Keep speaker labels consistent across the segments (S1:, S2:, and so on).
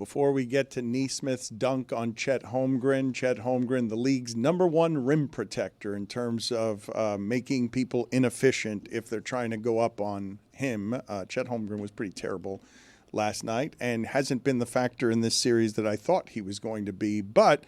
S1: before we get to Neesmith's dunk on Chet Holmgren, the league's #1 rim protector in terms of making people inefficient if they're trying to go up on him. Chet Holmgren was pretty terrible last night and hasn't been the factor in this series that I thought he was going to be. But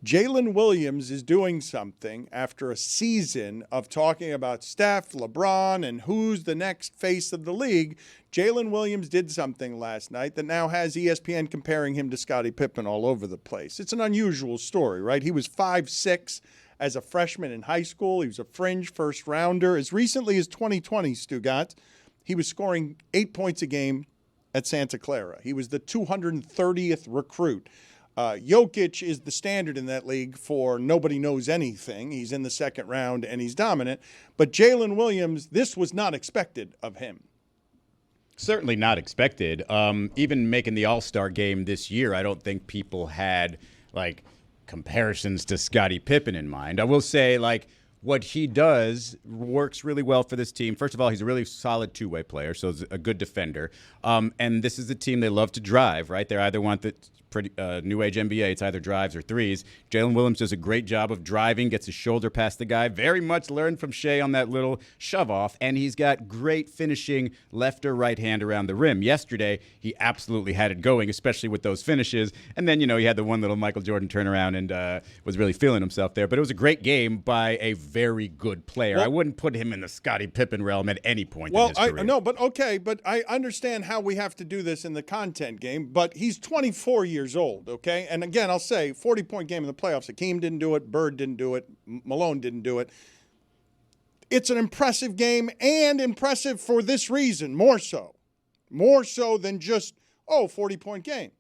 S1: Jaylen Williams is doing something after a season of talking about Steph, LeBron, and who's the next face of the league. Jaylen Williams did something last night that now has ESPN comparing him to Scottie Pippen all over the place. It's an unusual story, right? He was 5'6" as a freshman in high school. He was a fringe first rounder. As recently as 2020, Stugotz, he was scoring 8 points a game at Santa Clara. He was the 230th recruit. Jokic is the standard in that league for nobody knows anything. He's in the second round and he's dominant. But Jaylen Williams, this was not expected of him.
S2: Certainly not expected. Even making the All-Star game this year, I don't think people had comparisons to Scottie Pippen in mind. I will say what he does works really well for this team. First of all, he's a really solid two-way player, so he's a good defender. And this is a team they love to drive, right? They either want the pretty new age NBA. It's either drives or threes. Jaylen Williams does a great job of driving, gets his shoulder past the guy. Very much learned from Shea on that little shove off, and he's got great finishing left or right hand around the rim. Yesterday, he absolutely had it going, especially with those finishes. And then, he had the one little Michael Jordan turnaround and was really feeling himself there. But it was a great game by a very good player. I wouldn't put him in the Scottie Pippen realm at any point in his career.
S1: No, but okay, but I understand how we have to do this in the content game, but he's 24 years old, okay? And again, I'll say 40-point game in the playoffs. Hakeem didn't do it. Bird didn't do it. Malone didn't do it. It's an impressive game and impressive for this reason, more so than just, 40-point game.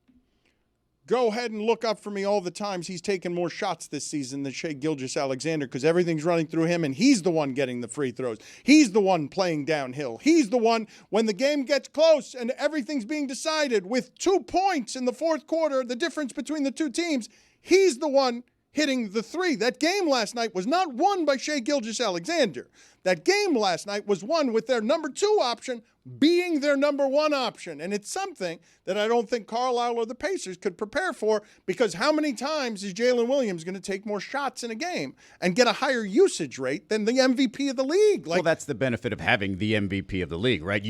S1: Go ahead and look up for me all the times he's taken more shots this season than Shai Gilgeous-Alexander because everything's running through him and he's the one getting the free throws. He's the one playing downhill. He's the one when the game gets close and everything's being decided with 2 points in the fourth quarter, the difference between the two teams, he's the one hitting the three. That game last night was not won by Shai Gilgeous-Alexander. That game last night was won with their number 2 option being their number 1 option. And it's something that I don't think Carlisle or the Pacers could prepare for because how many times is Jaylen Williams going to take more shots in a game and get a higher usage rate than the MVP of the league?
S2: Well, that's the benefit of having the MVP of the league, right?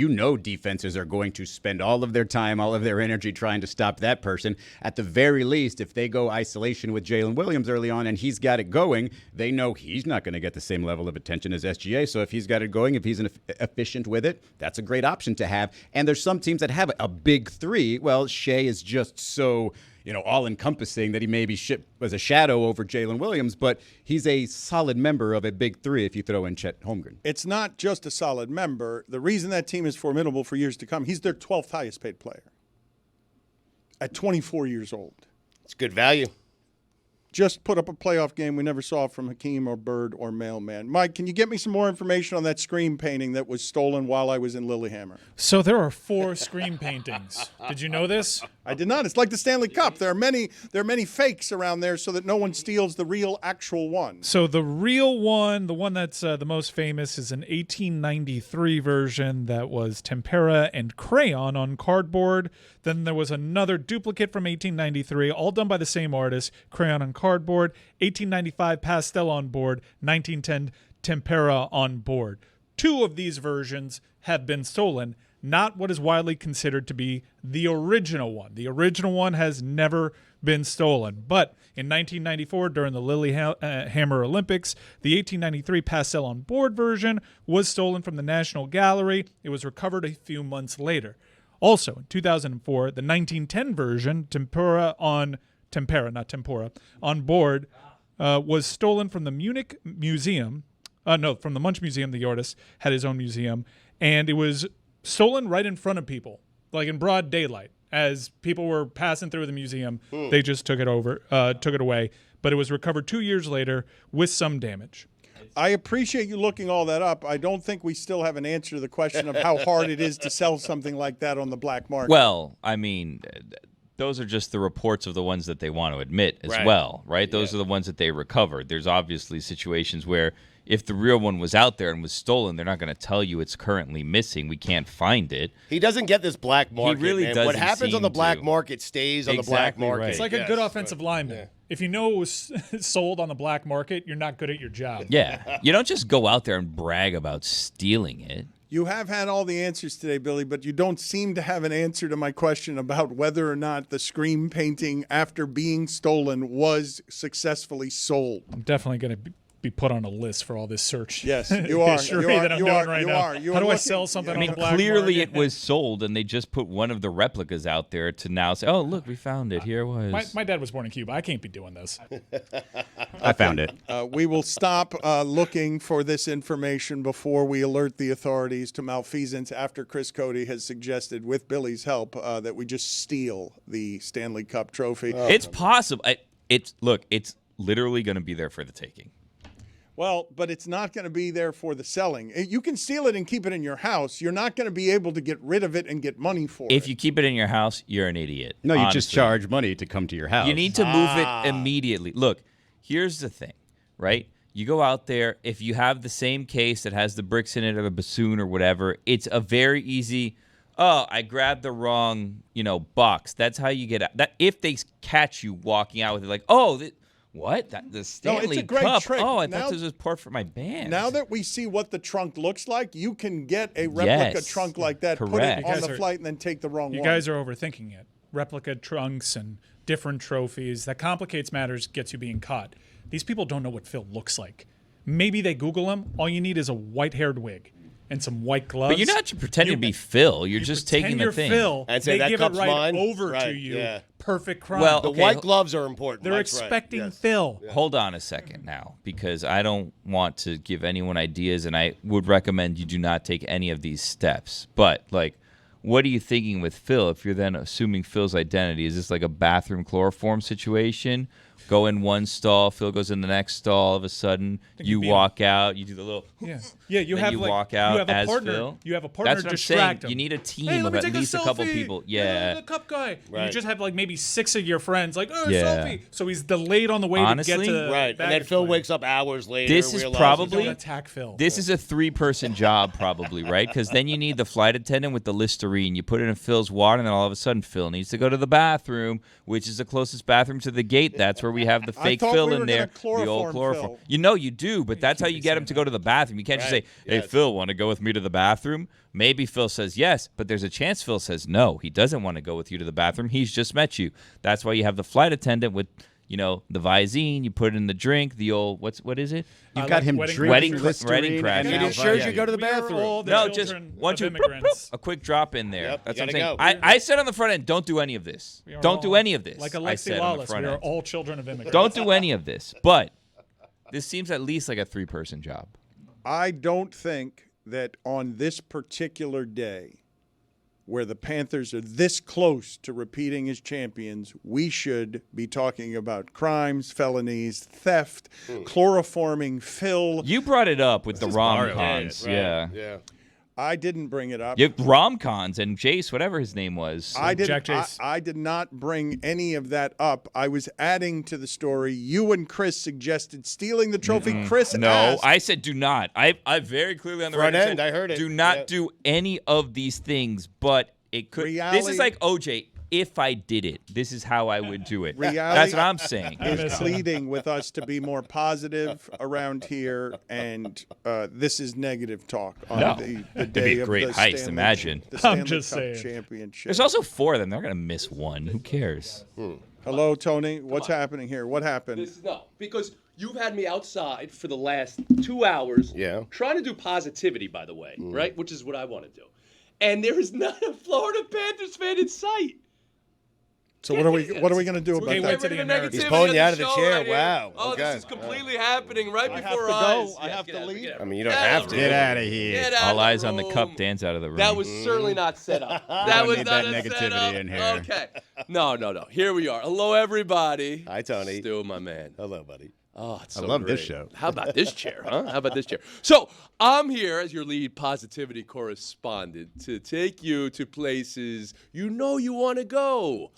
S2: Defenses are going to spend all of their time, all of their energy trying to stop that person. At the very least, if they go isolation with Jaylen Williams early on and he's got it going, they know he's not going to get the same level of attention as SGA. So if he's got it going, if he's efficient with it, that's a great option to have. And there's some teams that have a big three. Well, Shea is just so, all-encompassing that he maybe as a shadow over Jaylen Williams, but he's a solid member of a big three if you throw in Chet Holmgren.
S1: It's not just a solid member. The reason that team is formidable for years to come, he's their 12th highest paid player at 24 years old.
S3: It's good value.
S1: Just put up a playoff game we never saw from Hakeem or Bird or Mailman. Mike, can you get me some more information on that screen painting that was stolen while I was in Lillehammer?
S4: So there are 4 screen paintings. Did you know this?
S1: I did not. It's like the Stanley Cup. There are many fakes around there so that no one steals the real, actual one.
S4: So the real one, the one that's the most famous, is an 1893 version that was tempera and crayon on cardboard. Then there was another duplicate from 1893, all done by the same artist, crayon on cardboard. 1895 pastel on board, 1910 tempera on board. 2 of these versions have been stolen, not what is widely considered to be the original one. The original one has never been stolen. But in 1994, during the Lillehammer Olympics, the 1893 pastel on board version was stolen from the National Gallery. It was recovered a few months later. Also, in 2004, the 1910 version, tempera, not tempura, on board, was stolen from the Munich Museum. From the Munch Museum. The artist had his own museum. And it was stolen right in front of people, like in broad daylight. As people were passing through the museum, they just took it away. But it was recovered 2 years later with some damage.
S1: I appreciate you looking all that up. I don't think we still have an answer to the question of how hard it is to sell something like that on the black market.
S5: Well, I mean, those are just the reports of the ones that they want to admit as well, right? Those are the ones that they recovered. There's obviously situations where if the real one was out there and was stolen, they're not going to tell you it's currently missing. We can't find it.
S3: He doesn't get this black market.
S5: He really
S3: man.
S5: doesn't
S3: What happens on the
S5: seem
S3: black
S5: to.
S3: market stays on the black
S5: Exactly
S3: market.
S5: right.
S4: It's like a good offensive lineman.
S3: Yeah.
S4: If you know it was sold on the black market, you're not good at your job.
S5: Yeah. You don't just go out there and brag about stealing it.
S1: You have had all the answers today, Billy, but you don't seem to have an answer to my question about whether or not the scream painting, after being stolen, was successfully sold.
S4: I'm definitely going to be put on a list for all this search.
S1: Yes, you are.
S4: history
S1: You are.
S4: that I'm
S1: You
S4: doing
S1: are.
S4: right
S1: You
S4: now.
S1: are. You
S4: How
S1: are
S4: do I
S1: looking-
S4: sell something
S5: I mean,
S4: on the black
S5: clearly
S4: market?
S5: it was sold, and they just put one of the replicas out there to now say, oh, look, we found it. Here it was.
S4: My dad was born in Cuba. I can't be doing this.
S2: I found it.
S1: We will stop looking for this information before we alert the authorities to malfeasance after Chris Cody has suggested, with Billy's help, that we just steal the Stanley Cup trophy.
S5: It's possible. It's literally going to be there for the taking.
S1: Well, but it's not going to be there for the selling. You can steal it and keep it in your house. You're not going to be able to get rid of it and get money for it.
S5: If you keep it in your house, you're an idiot.
S2: No, you
S5: honestly.
S2: just charge money to come to your house.
S5: You need to move it immediately. Look, here's the thing, right? You go out there, if you have the same case that has the bricks in it or the bassoon or whatever, it's a very easy, I grabbed the wrong, box. That's how you get out. That if they catch you walking out with it, like, what? The Stanley
S1: a great
S5: Cup?
S1: trick.
S5: Oh, I
S1: Now-
S5: thought this was part for my band.
S1: Now that we see what the trunk looks like, you can get a replica
S5: Yes,
S1: trunk like that, put
S5: correct.
S1: it
S5: You
S1: on
S4: guys
S1: the
S4: are-
S1: flight, and then take the wrong
S4: You
S1: one.
S4: guys are overthinking it. Replica trunks and different trophies. That complicates matters, gets you being caught. These people don't know what Phil looks like. Maybe they Google him. All you need is a white-haired wig and some white gloves.
S5: But you're not pretending to be Phil. You're just
S4: pretend
S5: taking
S4: you're
S5: the thing.
S4: Phil.
S3: And say,
S4: they
S3: "That
S4: give it
S3: cup's
S4: right
S3: mine?"
S4: over to
S3: Right,
S4: you.
S3: yeah.
S4: Perfect crime.
S5: Well,
S3: The
S5: okay,
S3: white gloves are important.
S4: they're
S3: Mike's right.
S4: expecting
S3: Yes.
S4: Phil.
S5: Hold on a second now, because I don't want to give anyone ideas, and I would recommend you do not take any of these steps. But, what are you thinking with Phil if you're then assuming Phil's identity? Is this like a bathroom chloroform situation? Go in one stall, Phil goes in the next stall, all of a sudden you
S4: be
S5: walk out, you do the little...
S4: Yeah.
S5: then
S4: You have
S5: you
S4: like,
S5: walk out
S4: you have a
S5: as
S4: partner.
S5: Phil.
S4: You have a partner
S5: That's what I'm
S4: distract
S5: saying.
S4: him.
S5: You need a team
S4: Hey, let
S5: of
S4: me
S5: at
S4: take
S5: least a couple
S4: selfie.
S5: people. Yeah.
S4: The cup guy.
S3: Right.
S4: You just have like maybe 6 of your friends like,
S5: Yeah.
S4: selfie. So he's delayed on the way
S5: Honestly,
S4: to get to
S3: Right. And then
S4: baggage
S3: Phil
S4: claim.
S3: wakes up hours later.
S5: This is
S3: realizes-
S5: probably-
S4: Don't attack Phil.
S5: This is a 3-person job probably, right? Because then you need the flight attendant with the Listerine. You put it in Phil's water, and then all of a sudden Phil needs to go to the bathroom, which is the closest bathroom to the gate. That's where we have the fake
S1: thought
S5: Phil
S1: we
S5: in
S1: were
S5: there.
S1: gonna
S5: The old
S1: chloroform
S5: chloroform.
S1: Phil.
S5: You know you do, but that's how you get him to go to the bathroom. You can't just say,
S3: Right.
S5: hey,
S3: Yes.
S5: Phil, want to go with me to the bathroom? Maybe Phil says yes, but there's a chance Phil says no. He doesn't want to go with you to the bathroom. He's just met you. That's why you have the flight attendant with, the Visine. You put it in the drink. The old, what is it?
S2: You've
S4: I
S2: got
S4: like
S2: him
S4: wedding
S2: drinking
S5: crackers.
S2: Listerine
S5: Wedding crackers.
S2: and
S3: It
S2: now
S3: ensures
S2: Visine.
S3: you go to the
S4: We are
S3: bathroom.
S4: all the
S5: No, just
S4: children
S5: once
S4: of
S5: you
S4: immigrants.
S5: a quick drop in there.
S3: Yep,
S5: That's
S3: you
S5: what I'm saying.
S3: gotta go.
S5: I said on the front end, don't do any of this.
S4: We are
S5: Don't do
S4: all-
S5: any of this.
S4: Like
S5: I
S4: Alexi
S5: said on the
S4: Lawless,
S5: front
S4: we are
S5: end.
S4: all children of immigrants.
S5: Don't do any of this. But this seems at least like a 3-person job.
S1: I don't think that on this particular day, where the Panthers are this close to repeating as champions, we should be talking about crimes, felonies, theft, chloroforming Phil.
S5: You brought it up with the
S2: borrowing
S5: rom-coms.
S3: Right.
S5: Yeah.
S3: Yeah.
S1: I didn't bring it up.
S5: You have rom-coms and Jace, whatever his name was.
S1: I did.
S4: Jack Jace.
S1: I did not bring any of that up. I was adding to the story. You and Chris suggested stealing the trophy. Chris
S5: No,
S1: asked.
S5: I said do not. I very clearly on the
S3: Front
S5: record
S3: end,
S5: said,
S3: I heard it.
S5: do not
S3: Yeah.
S5: do any of these things, but it could. This is
S1: Reali-
S5: like OJ. If I did it, this is how I would do it.
S1: Reali-
S5: That's what I'm saying.
S1: is pleading with us to be more positive around here, and this is negative talk on
S5: No.
S1: the
S5: It'd
S1: day
S5: be a
S1: of
S5: great
S1: the
S5: heist,
S1: Stanley,
S5: imagine.
S1: the
S4: I'm
S1: Stanley
S4: just
S1: Cup
S4: saying.
S1: championship.
S5: There's also 4 of them. They're gonna miss one. Who cares?
S1: Hello, Tony. What's happening here? What happened?
S6: No, because you've had me outside for the last 2 hours.
S3: Yeah.
S6: Trying to do positivity, by the way, right? Which is what I want to do. And there is not a Florida Panthers fan in sight.
S1: So what are we going to do about
S4: Okay,
S1: that?
S4: wait till the Americans.
S3: He's pulling you out of the
S6: show
S3: chair.
S6: right here.
S3: Wow.
S6: Oh,
S3: Okay.
S6: this is completely happening right
S1: I have
S6: before
S1: to
S6: our
S1: go.
S6: eyes.
S1: I have
S6: get
S1: to
S6: out,
S1: leave.
S6: get out.
S3: I mean, you don't
S6: Get
S3: have
S6: out.
S3: to.
S2: Get out of here.
S6: Get out
S5: All
S6: of
S5: eyes
S6: the
S5: on the cup.
S6: room.
S5: Dan's out of the room.
S6: That was certainly not set up. That
S2: don't
S6: was
S2: need
S6: not
S2: that
S6: a
S2: negativity
S6: setup.
S2: in here.
S6: Okay. No. Here we are. Hello, everybody.
S3: Hi, Tony.
S6: Stu, my man.
S3: Hello, buddy.
S6: Oh, it's
S2: I
S6: so
S2: love this
S6: great.
S2: show.
S6: How about this chair, huh? How about this chair? So I'm here as your lead positivity correspondent to take you to places you know you want to go.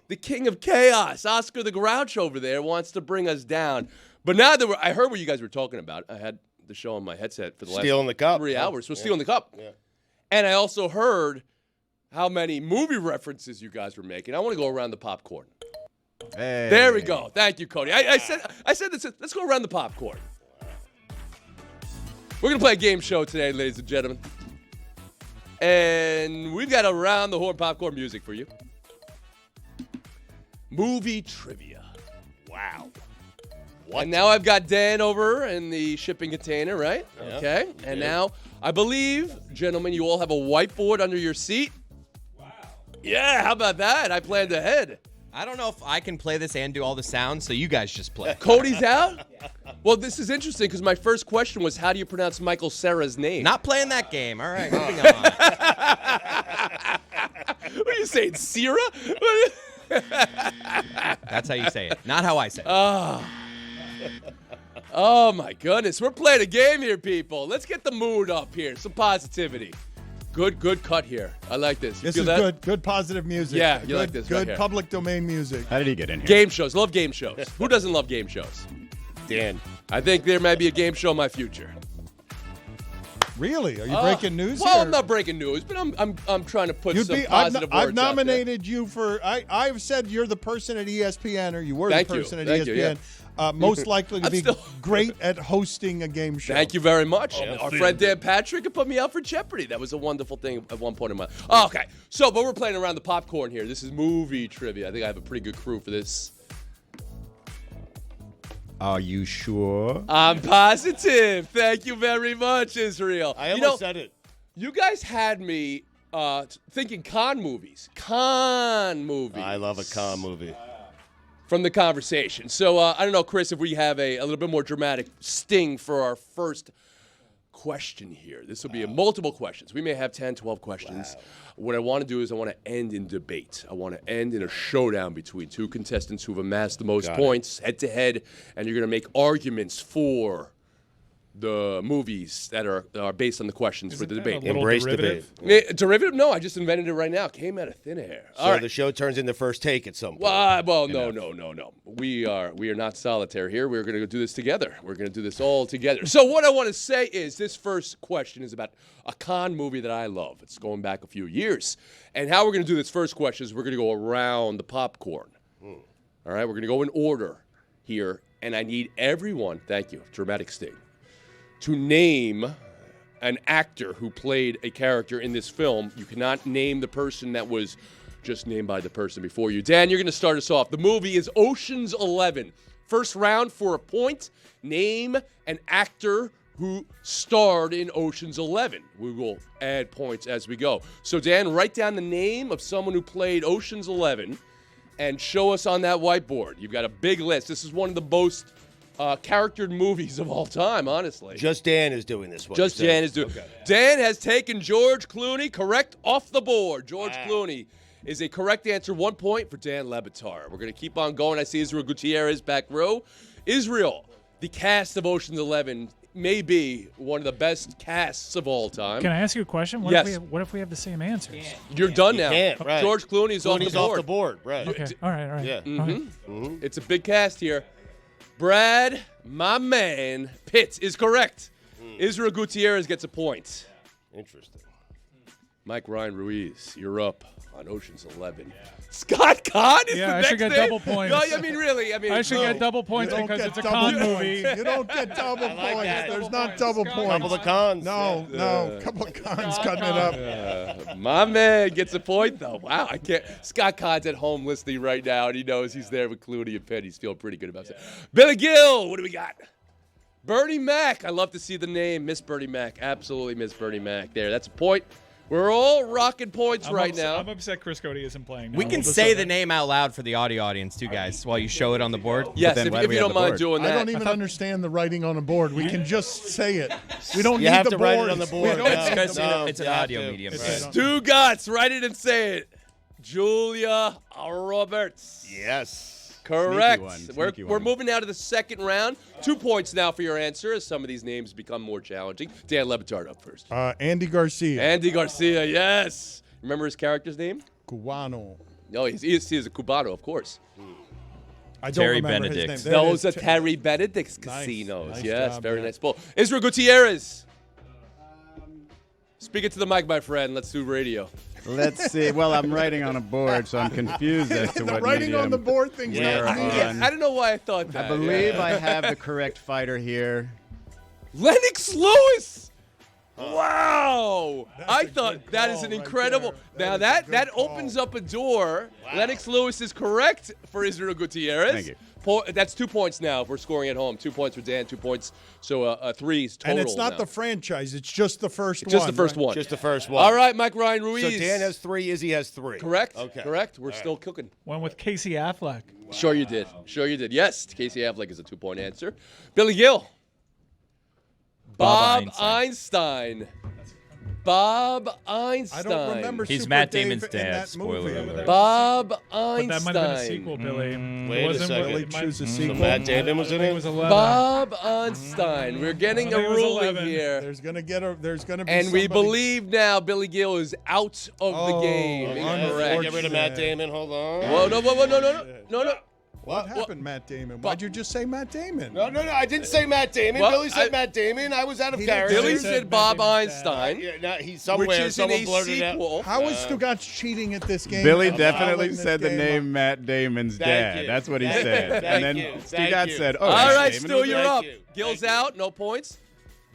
S6: The king of chaos, Oscar the Grouch over there, wants to bring us down. But now that I heard what you guys were talking about, I had the show on my headset for the last
S3: Stealing the cup.
S6: 3 hours. We're stealing the cup.
S3: Yeah.
S6: And I also heard how many movie references you guys were making. I want to go around the popcorn.
S2: Hey.
S6: There we go. Thank you, Cody. I said this. Let's go around the popcorn. We're going to play a game show today, ladies and gentlemen. And we've got around the horn popcorn music for you. Movie trivia.
S3: Wow.
S6: And now I've got Dan over in the shipping container, right?
S3: Yeah.
S6: Okay. And now I believe, gentlemen, you all have a whiteboard under your seat. Wow. Yeah, how about that? I planned ahead.
S7: I don't know if I can play this and do all the sounds, so you guys just play.
S6: Cody's out? Well, this is interesting because my first question was, how do you pronounce Michael Cera's name?
S7: Not playing that game. All right, moving on.
S6: What are you saying, Cera?
S7: That's how you say it. Not how I say it.
S6: Oh, my goodness. We're playing a game here, people. Let's get the mood up here. Some positivity. Good cut here. I like this. You
S1: This
S6: feel
S1: is
S6: that?
S1: good positive music.
S6: Yeah, you
S1: good,
S6: like this right
S1: Good
S6: here.
S1: public domain music.
S2: How did he get in here?
S6: Game shows. Love game shows. Who doesn't love game shows?
S3: Dan.
S6: I think there may be a game show in my future.
S1: Really? Are you breaking news
S6: Well,
S1: here?
S6: I'm not breaking news, but I'm trying to put
S1: You'd
S6: some
S1: be.
S6: positive words
S1: I've nominated you for. I've said you're the person at ESPN, or you were
S6: Thank
S1: the
S6: you.
S1: person at
S6: Thank you,
S1: ESPN, most likely to
S6: I'm
S1: be
S6: still-
S1: great at hosting a game show.
S6: Thank you very much. Our friend Dan Patrick had put me out for Jeopardy. That was a wonderful thing at one point in my life. Oh, okay. So, but we're playing around the popcorn here. This is movie trivia. I think I have a pretty good crew for this.
S2: Are you sure?
S6: I'm positive. Thank you very much, Israel.
S3: I almost said it.
S6: You guys had me thinking con movies. Con movies.
S3: I love a con movie.
S6: From the conversation. So, I don't know, Chris, if we have a little bit more dramatic sting for our first question here. This will be multiple questions. We may have 10, 12 questions. What I want to do is I want to end in debate. I want to end in a showdown between two contestants who have amassed the most points head-to-head, and you're going to make arguments for the movies that are based on the questions for the debate.
S3: Embrace debate.
S6: Derivative? No, I just invented it right now. Came out of thin air. All
S3: So
S6: right.
S3: the show turns into First Take at some point.
S6: Well, no. We are not solitaire here. We're going to do this together. We're going to do this all together. So what I want to say is this first question is about a con movie that I love. It's going back a few years. And how we're going to do this first question is we're going to go around the popcorn. All right, we're going to go in order here. And I need everyone, thank you, dramatic sting, to name an actor who played a character in this film. You cannot name the person that was just named by the person before you. Dan, you're going to start us off. The movie is Ocean's 11. First round for a point. Name an actor who starred in Ocean's 11. We will add points as we go. So, Dan, write down the name of someone who played Ocean's 11 and show us on that whiteboard. You've got a big list. This is one of the most charactered movies of all time, honestly.
S3: Just Dan is doing this one.
S6: Just Dan is doing. Okay. Dan has taken George Clooney correct off the board. George Clooney is a correct answer. 1 point for Dan Le Batard. We're going to keep on going. I see Israel Gutierrez back row. Israel, the cast of Ocean's 11 may be one of the best casts of all time.
S4: Can I ask you a question?
S6: Yes.
S4: What if we have the same answers?
S6: You're done now.
S3: can't, right.
S6: George Clooney's off the board.
S3: off the board, right.
S4: Okay. All right.
S3: Yeah.
S4: All right.
S6: It's a big cast here. Brad, my man, Pitt is correct. Israel Gutierrez gets a point.
S3: Interesting.
S6: Mike Ryan Ruiz, you're up on Ocean's 11. Scott Conn is the
S4: Yeah, I
S6: next
S4: should get
S6: name?
S4: double points.
S6: No, I mean, really.
S4: I should get double points
S1: You don't
S4: because
S1: get
S4: it's a
S1: double
S4: con
S1: points.
S4: movie.
S1: You don't get double points.
S3: that.
S1: There's
S4: Double
S1: not
S4: points.
S1: double
S4: Scott.
S1: points.
S3: Couple of cons.
S1: No, couple of cons cutting it up.
S6: My man gets a point, though. Wow, I can't. Scott Conn's at home listening right now, and he knows he's there with Clooney and Penn. He's feeling pretty good about it. Billy Gill, what do we got? Bernie Mac. I love to see the name. Miss Bernie Mac. Absolutely miss Bernie Mac. There, that's a point. We're all rocking points now.
S4: I'm upset Chris Cody isn't playing. Now.
S7: We can say the name out loud for the audio audience too, guys, while you show it on the board.
S6: Yes,
S2: then
S6: if
S2: why do we
S6: you
S2: have
S6: don't
S2: the
S6: mind
S2: board?
S6: doing
S1: I
S6: that.
S1: don't even understand the writing on a board. We can just say it. We don't
S3: You
S1: need
S3: have
S1: the
S3: to write
S1: boards.
S3: it on the
S1: We
S3: board.
S1: don't-
S3: No,
S7: Because
S3: no,
S7: it's an
S3: you have
S7: audio
S3: to.
S7: medium.
S1: It's-
S7: Right.
S6: Stugotz, write it and say it. Julia Roberts.
S3: Yes.
S6: Correct.
S2: Sneaky
S6: We're
S2: one.
S6: moving now to the second round. 2 points now for your answer as some of these names become more challenging. Dan Le Batard up first.
S1: Andy Garcia.
S6: Andy Garcia, yes. Remember his character's name?
S1: Cubano.
S6: No, he is a Cubano, of course.
S1: I don't
S5: Terry
S1: remember
S5: Benedict.
S1: his name. There it
S6: Those are
S1: is.
S6: Terry Benedict's
S1: Nice.
S6: casinos.
S1: Nice
S6: Yes,
S1: job,
S6: very
S1: man.
S6: nice ball. Israel Gutierrez. Speak it to the mic, my friend. Let's do radio.
S2: Let's see. Well, I'm writing on a board, so I'm confused as to
S1: The
S2: what
S1: writing on the
S2: medium
S1: board thing's
S2: we
S1: not
S2: are
S1: me.
S2: on.
S6: I don't know why I thought that.
S2: I believe
S6: Yeah.
S2: I have the correct fighter here.
S6: Lennox Lewis. Wow! I
S1: a
S6: thought
S1: good
S6: that is
S1: call
S6: an
S1: right
S6: incredible.
S1: there.
S6: Now
S1: That is a
S6: that
S1: good call.
S6: opens up a door. Lennox Lewis is correct for Israel Gutierrez.
S2: Thank you.
S6: That's 2 points now. If we're scoring at home. 2 points for Dan. 2 points. So threes total.
S1: And it's not
S6: now.
S1: the franchise. It's just the first one.
S6: Just the first
S1: right?
S6: one.
S3: Just the first one.
S6: All right, Mike Ryan Ruiz.
S3: So Dan has 3, Izzy has 3.
S6: correct.
S3: Okay.
S6: Correct. We're still cooking.
S4: One with Casey Affleck.
S6: Sure you did. Sure you did. Yes, Casey Affleck is a 2-point answer. Billy Gill.
S5: Bob
S6: Bob Einstein. Bob Einstein.
S1: I don't remember
S5: He's
S1: Super
S5: Matt
S1: Dave
S5: Damon's
S1: in
S5: dad.
S1: that
S5: Spoiler
S1: movie.
S5: alert.
S6: Bob
S4: But
S6: Einstein.
S4: that might have been a sequel, Billy.
S3: Wait a second.
S1: Billy
S4: it might-
S1: choose a
S3: So
S1: sequel.
S3: Matt Damon was in
S4: I think
S3: it?
S4: it was 11.
S6: Bob Einstein. We're getting
S4: I
S6: a
S4: think it was
S6: ruling
S4: 11.
S6: here.
S1: There's gonna be
S6: And we
S1: somebody-
S6: believe now Billy Gill is out of the
S1: Oh,
S6: game. Incorrect.
S3: Get rid of Matt Damon. Hold on.
S6: Whoa, no.
S1: What happened, Matt Damon? Why'd you just say Matt Damon?
S3: No. I didn't say Matt Damon.
S6: Well,
S3: Billy said
S6: I-
S3: Matt Damon. I was out of
S1: He didn't
S3: character.
S1: say
S6: Billy
S1: Matt
S6: said Bob
S4: Damon's
S6: Einstein,
S3: Yeah, no, he's
S6: which
S3: somewhere.
S6: is in
S3: Someone
S6: a
S3: blurted out.
S6: sequel.
S1: How is Stugotz cheating at this game?
S2: Billy
S1: I'm
S2: definitely
S1: following this
S2: said the
S1: game
S2: name
S1: up.
S2: Matt Damon's
S3: Thank
S2: dad.
S3: you.
S2: That's what he
S3: Thank
S2: said.
S3: you.
S2: And
S3: Thank
S2: then
S3: you. Thank
S2: Stugotz
S3: you.
S2: said, "Oh,
S6: All
S2: Matt
S6: right,
S2: Damon
S6: Stu,
S2: was
S6: you're
S2: in it."
S6: up.
S3: Thank you.
S6: Gill's
S3: Thank you.
S6: out, no points.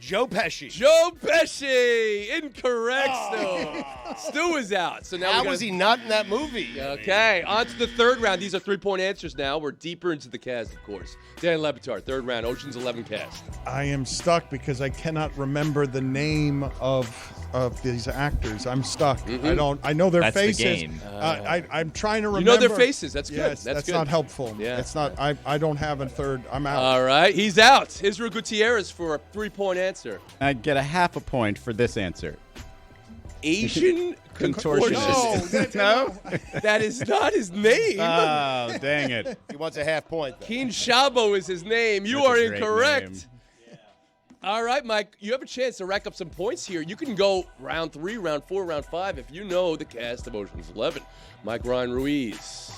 S3: Joe Pesci.
S6: Joe Pesci, incorrect, Stu. Stu is out. So now
S3: How
S6: we
S3: was he not in that movie?
S6: Okay, on to the third round. These are 3-point answers now. We're deeper into the cast, of course. Dan Le Batard, third round, Ocean's 11 cast.
S1: I am stuck because I cannot remember the name of these actors. I'm stuck. I know their
S5: That's the
S1: faces.
S5: game.
S1: I'm trying to remember.
S6: You know their faces. That's good.
S1: Yes,
S6: That's good.
S1: not helpful.
S6: Yeah.
S1: It's not. I don't have a third. I'm out.
S6: All right, he's out. Israel Gutierrez for a 3-point answer.
S2: I get a half a point for this answer.
S6: Asian contortionist.
S2: No?
S6: That is not his name.
S2: Oh, dang it.
S3: He wants a half point. Though.
S6: Keen Shabo is his name. You
S2: That's a
S6: are
S2: great
S6: incorrect.
S2: name.
S6: All right, Mike, you have a chance to rack up some points here. You can go round 3, round 4, round 5 if you know the cast of Ocean's 11. Mike Ryan Ruiz.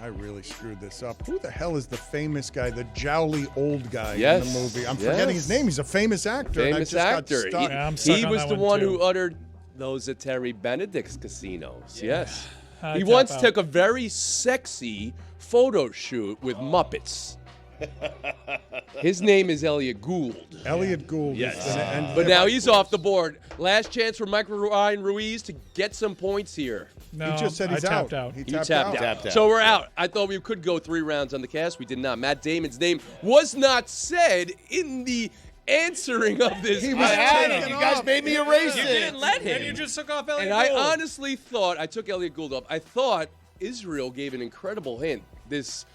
S1: I really screwed this up. Who the hell is the famous guy, the jowly old guy
S6: Yes.
S1: in the movie? I'm
S6: Yes.
S1: forgetting his name. He's a famous actor. and I
S6: Famous
S1: just
S6: actor.
S1: Got stuck.
S4: Yeah, I'm stuck
S6: He
S4: on
S6: was
S4: that
S6: the
S4: one,
S6: one
S4: too.
S6: who uttered those at Terry Benedict's casinos. Yes.
S4: I
S6: He
S4: tap
S6: once
S4: out.
S6: took a very sexy photo shoot with Muppets. His name is Elliot Gould.
S1: Elliot Gould.
S6: Yes.
S1: But
S6: But now he's off the board. Last chance for Mike Ryan Ruiz to get some points here.
S4: No,
S1: He just said he's
S4: I tapped out.
S1: He
S6: You
S1: tapped
S6: tapped out.
S3: Tapped out.
S6: So we're out. I thought we could go 3 rounds on the cast. We did not. Matt Damon's name was not said in the answering of this.
S1: He was
S3: I had it.
S1: taken
S3: You guys
S1: off.
S3: made me erase
S5: You
S3: it.
S5: didn't let
S4: And you
S5: him.
S4: just took off Elliot
S6: And I
S4: Gould.
S6: honestly thought, I took Elliot Gould up. I thought Israel gave an incredible hint. This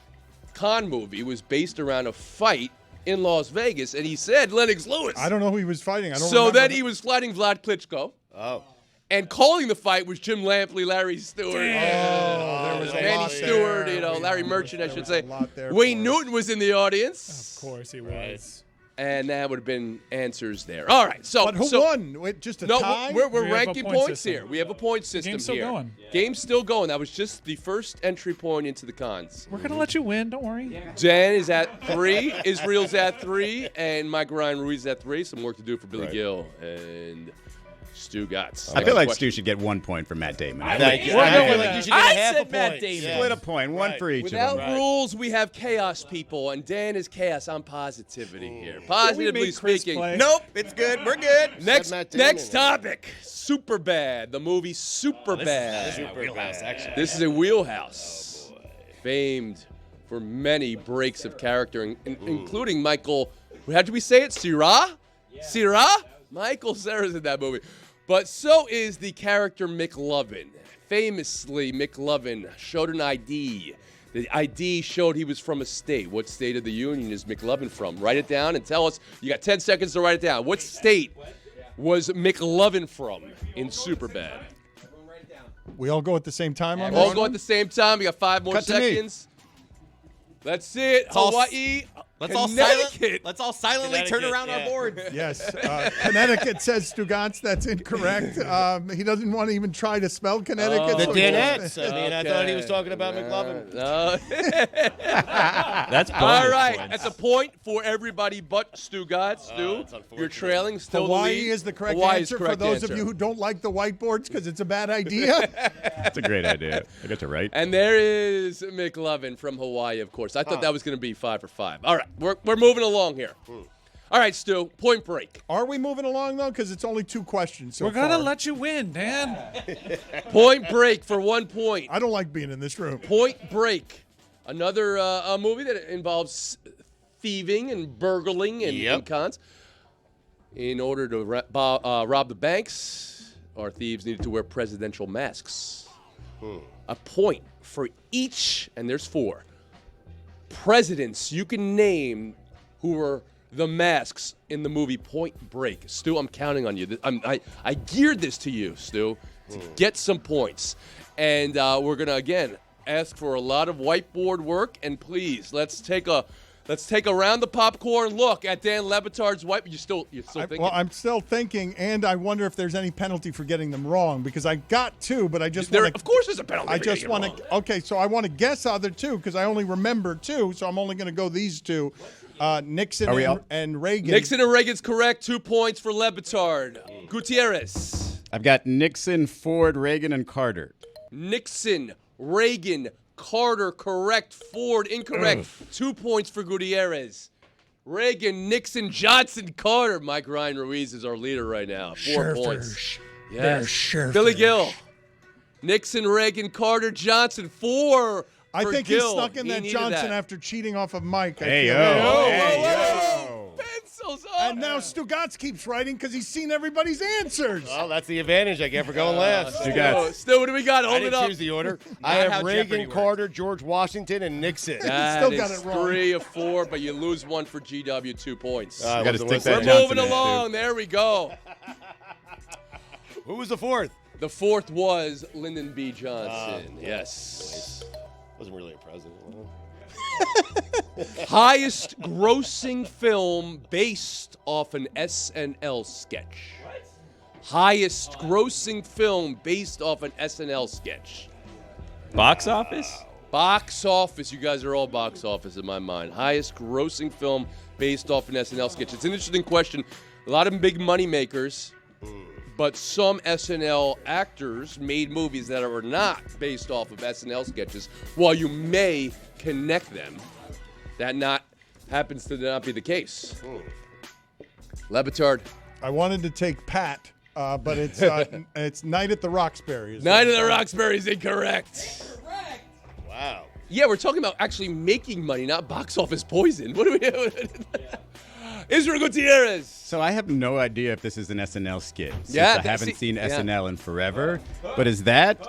S6: con movie was based around a fight in Las Vegas, and he said Lennox Lewis.
S1: I don't know who he was fighting. I don't
S6: So
S1: remember
S6: then
S1: who-
S6: he was fighting Vlad Klitschko.
S3: Oh.
S6: And calling the fight was Jim Lampley, Larry Stewart,
S1: there was a
S6: Manny
S1: lot
S6: Stewart,
S1: there.
S6: Larry Merchant, I
S1: There
S6: should
S1: was
S6: say.
S1: a lot there
S6: Wayne
S1: for us.
S6: Newton was in the audience,
S4: Of course he was.
S6: and that would have been answers there. All right, so
S1: But who
S6: so,
S1: won? Wait, just a
S6: No,
S1: tie?
S6: we're
S4: We have a
S6: ranking
S4: point
S6: points
S4: system.
S6: here. We have a point system
S4: game's still
S6: here.
S4: going.
S6: Game's still going. That was just the first entry point into the cons.
S4: We're gonna let you win. Don't worry.
S6: Dan is at 3, Israel's at 3, and Mike Ryan Ruiz is at 3. Some work to do for Billy Gill and Stugotz.
S2: I feel like Stu should get 1 point for Matt Damon.
S3: Thank you.
S4: We're
S3: I
S4: going
S3: feel
S4: with
S3: like you should
S5: that.
S3: get
S5: I
S3: a half
S5: said
S3: a
S5: Matt
S3: point.
S5: Damon.
S3: Yeah.
S2: Split a point, one
S3: Right.
S2: for each
S6: Without
S2: of them.
S6: rules, we have chaos, people, and Dan is chaos. I'm positivity here.
S4: Can we
S6: Positively
S4: make Chris
S6: speaking.
S4: play?
S2: Nope, it's good. We're good.
S6: Next,
S3: Matt Damon.
S6: next topic. Superbad. The movie Superbad.
S7: Wheelhouse, actually.
S6: This is a wheelhouse. Famed for many breaks of character, including Michael. How did we say it? Cera? Cera? Michael Cera's in that movie. But so is the character McLovin. Famously, McLovin showed an ID. The ID showed he was from a state. What state of the union is McLovin from? Write it down and tell us. You got 10 seconds to write it down. What state was McLovin from in Superbad?
S1: We all go at the same time on
S6: All
S1: this
S6: go
S1: one?
S6: at the same time. We got 5 more
S2: Cut to me.
S6: seconds. Let's see it.
S7: all
S6: Hawaii.
S7: Let's all silently turn around our boards.
S1: Yes. Connecticut says Stugotz. That's incorrect. He doesn't want to even try to spell Connecticut.
S3: The
S1: so
S3: Danettes. I mean, I thought he was talking about McLovin.
S5: That's
S6: All
S5: bonus
S6: right,
S5: points.
S6: that's a point for everybody but Stugotz. Stu,
S3: that's unfortunate.
S6: you're trailing. Still
S1: Hawaii
S6: the lead.
S1: is the correct
S6: Hawaii is
S1: answer
S6: correct
S1: for those
S6: answer.
S1: of you who don't like the whiteboards because it's a bad idea.
S2: That's a great idea. I got you right.
S6: And there is McLovin from Hawaii, of course. I thought that was going to be 5 for 5. All right, we're moving along here. All right, Stu, Point Break.
S1: Are we moving along, though? Because it's only 2 questions so
S4: We're gonna
S1: far.
S4: let you win, Dan.
S6: Point Break for 1 point.
S1: I don't like being in this room.
S6: Point Break, another a movie that involves thieving and burgling and cons. In order to rob the banks, our thieves needed to wear presidential masks. A point for each, and there's 4, presidents you can name who were the masks in the movie Point Break. Stu, I'm counting on you. I geared this to you, Stu, to get some points. And we're going to, again, ask for a lot of whiteboard work. And please, let's take a round the popcorn look at Dan Le Batard's white. You're still thinking?
S1: Well, I'm still thinking, and I wonder if there's any penalty for getting them wrong because I got 2, but I just want to.
S6: Of course, there's a penalty.
S1: I
S6: for
S1: just
S6: getting it
S1: want
S6: wrong.
S1: to. Okay, so I want to guess other 2 because I only remember 2, so I'm only going to go these 2. Nixon
S2: Are we
S1: and Reagan.
S6: Nixon and Reagan's correct. 2 points for Le Batard. Gutierrez.
S2: I've got Nixon, Ford, Reagan, and Carter.
S6: Nixon, Reagan, Carter, correct. Ford, incorrect. 2 points for Gutierrez. Reagan, Nixon, Johnson, Carter. Mike Ryan Ruiz is our leader right now. 4 points. Yes. Billy Gill. Nixon, Reagan, Carter, Johnson. 4
S1: I
S6: for
S1: think
S6: Gill.
S1: he snuck in that
S6: needed
S1: Johnson
S6: that.
S1: after cheating off of Mike. I
S2: Hey,
S1: feel.
S2: yo.
S6: Pencils up.
S1: And now Stugotz keeps writing because he's seen everybody's answers.
S3: Well, that's the advantage I get for going last.
S6: Still, what do we got?
S3: I
S6: Hold it
S3: didn't
S6: up.
S3: choose the order. I
S7: Not how
S3: have
S7: Jeopardy
S3: Reagan,
S7: works.
S3: Carter, George Washington, and Nixon.
S6: That
S1: Still got
S6: is
S1: it wrong.
S6: 3 of 4, but you lose 1 for GW. 2 points.
S3: I
S2: You gotta
S3: wasn't
S2: stick that
S3: listening.
S6: We're
S2: Johnson
S6: moving
S2: in,
S6: along. There we go.
S3: Who was the 4th?
S6: The 4th was Lyndon B. Johnson. Yes.
S3: Wasn't really a president.
S6: Highest grossing film based off an SNL sketch. Highest grossing film based off an SNL sketch.
S5: Box office?
S6: Box office. You guys are all box office in my mind. Highest grossing film based off an SNL sketch. It's an interesting question. A lot of big money makers, but some SNL actors made movies that are not based off of SNL sketches. While you may connect them, that happens to not be the case. Le Batard.
S1: I wanted to take Pat, but it's Night at the Roxbury.
S6: Night of the Roxbury is incorrect.
S3: Wow.
S6: Yeah, we're talking about actually making money, not box office poison. What do we? Israel Gutierrez.
S2: So I have no idea if this is an SNL skit. Since
S6: Yeah,
S2: I haven't seen
S6: yeah.
S2: SNL in forever. But is that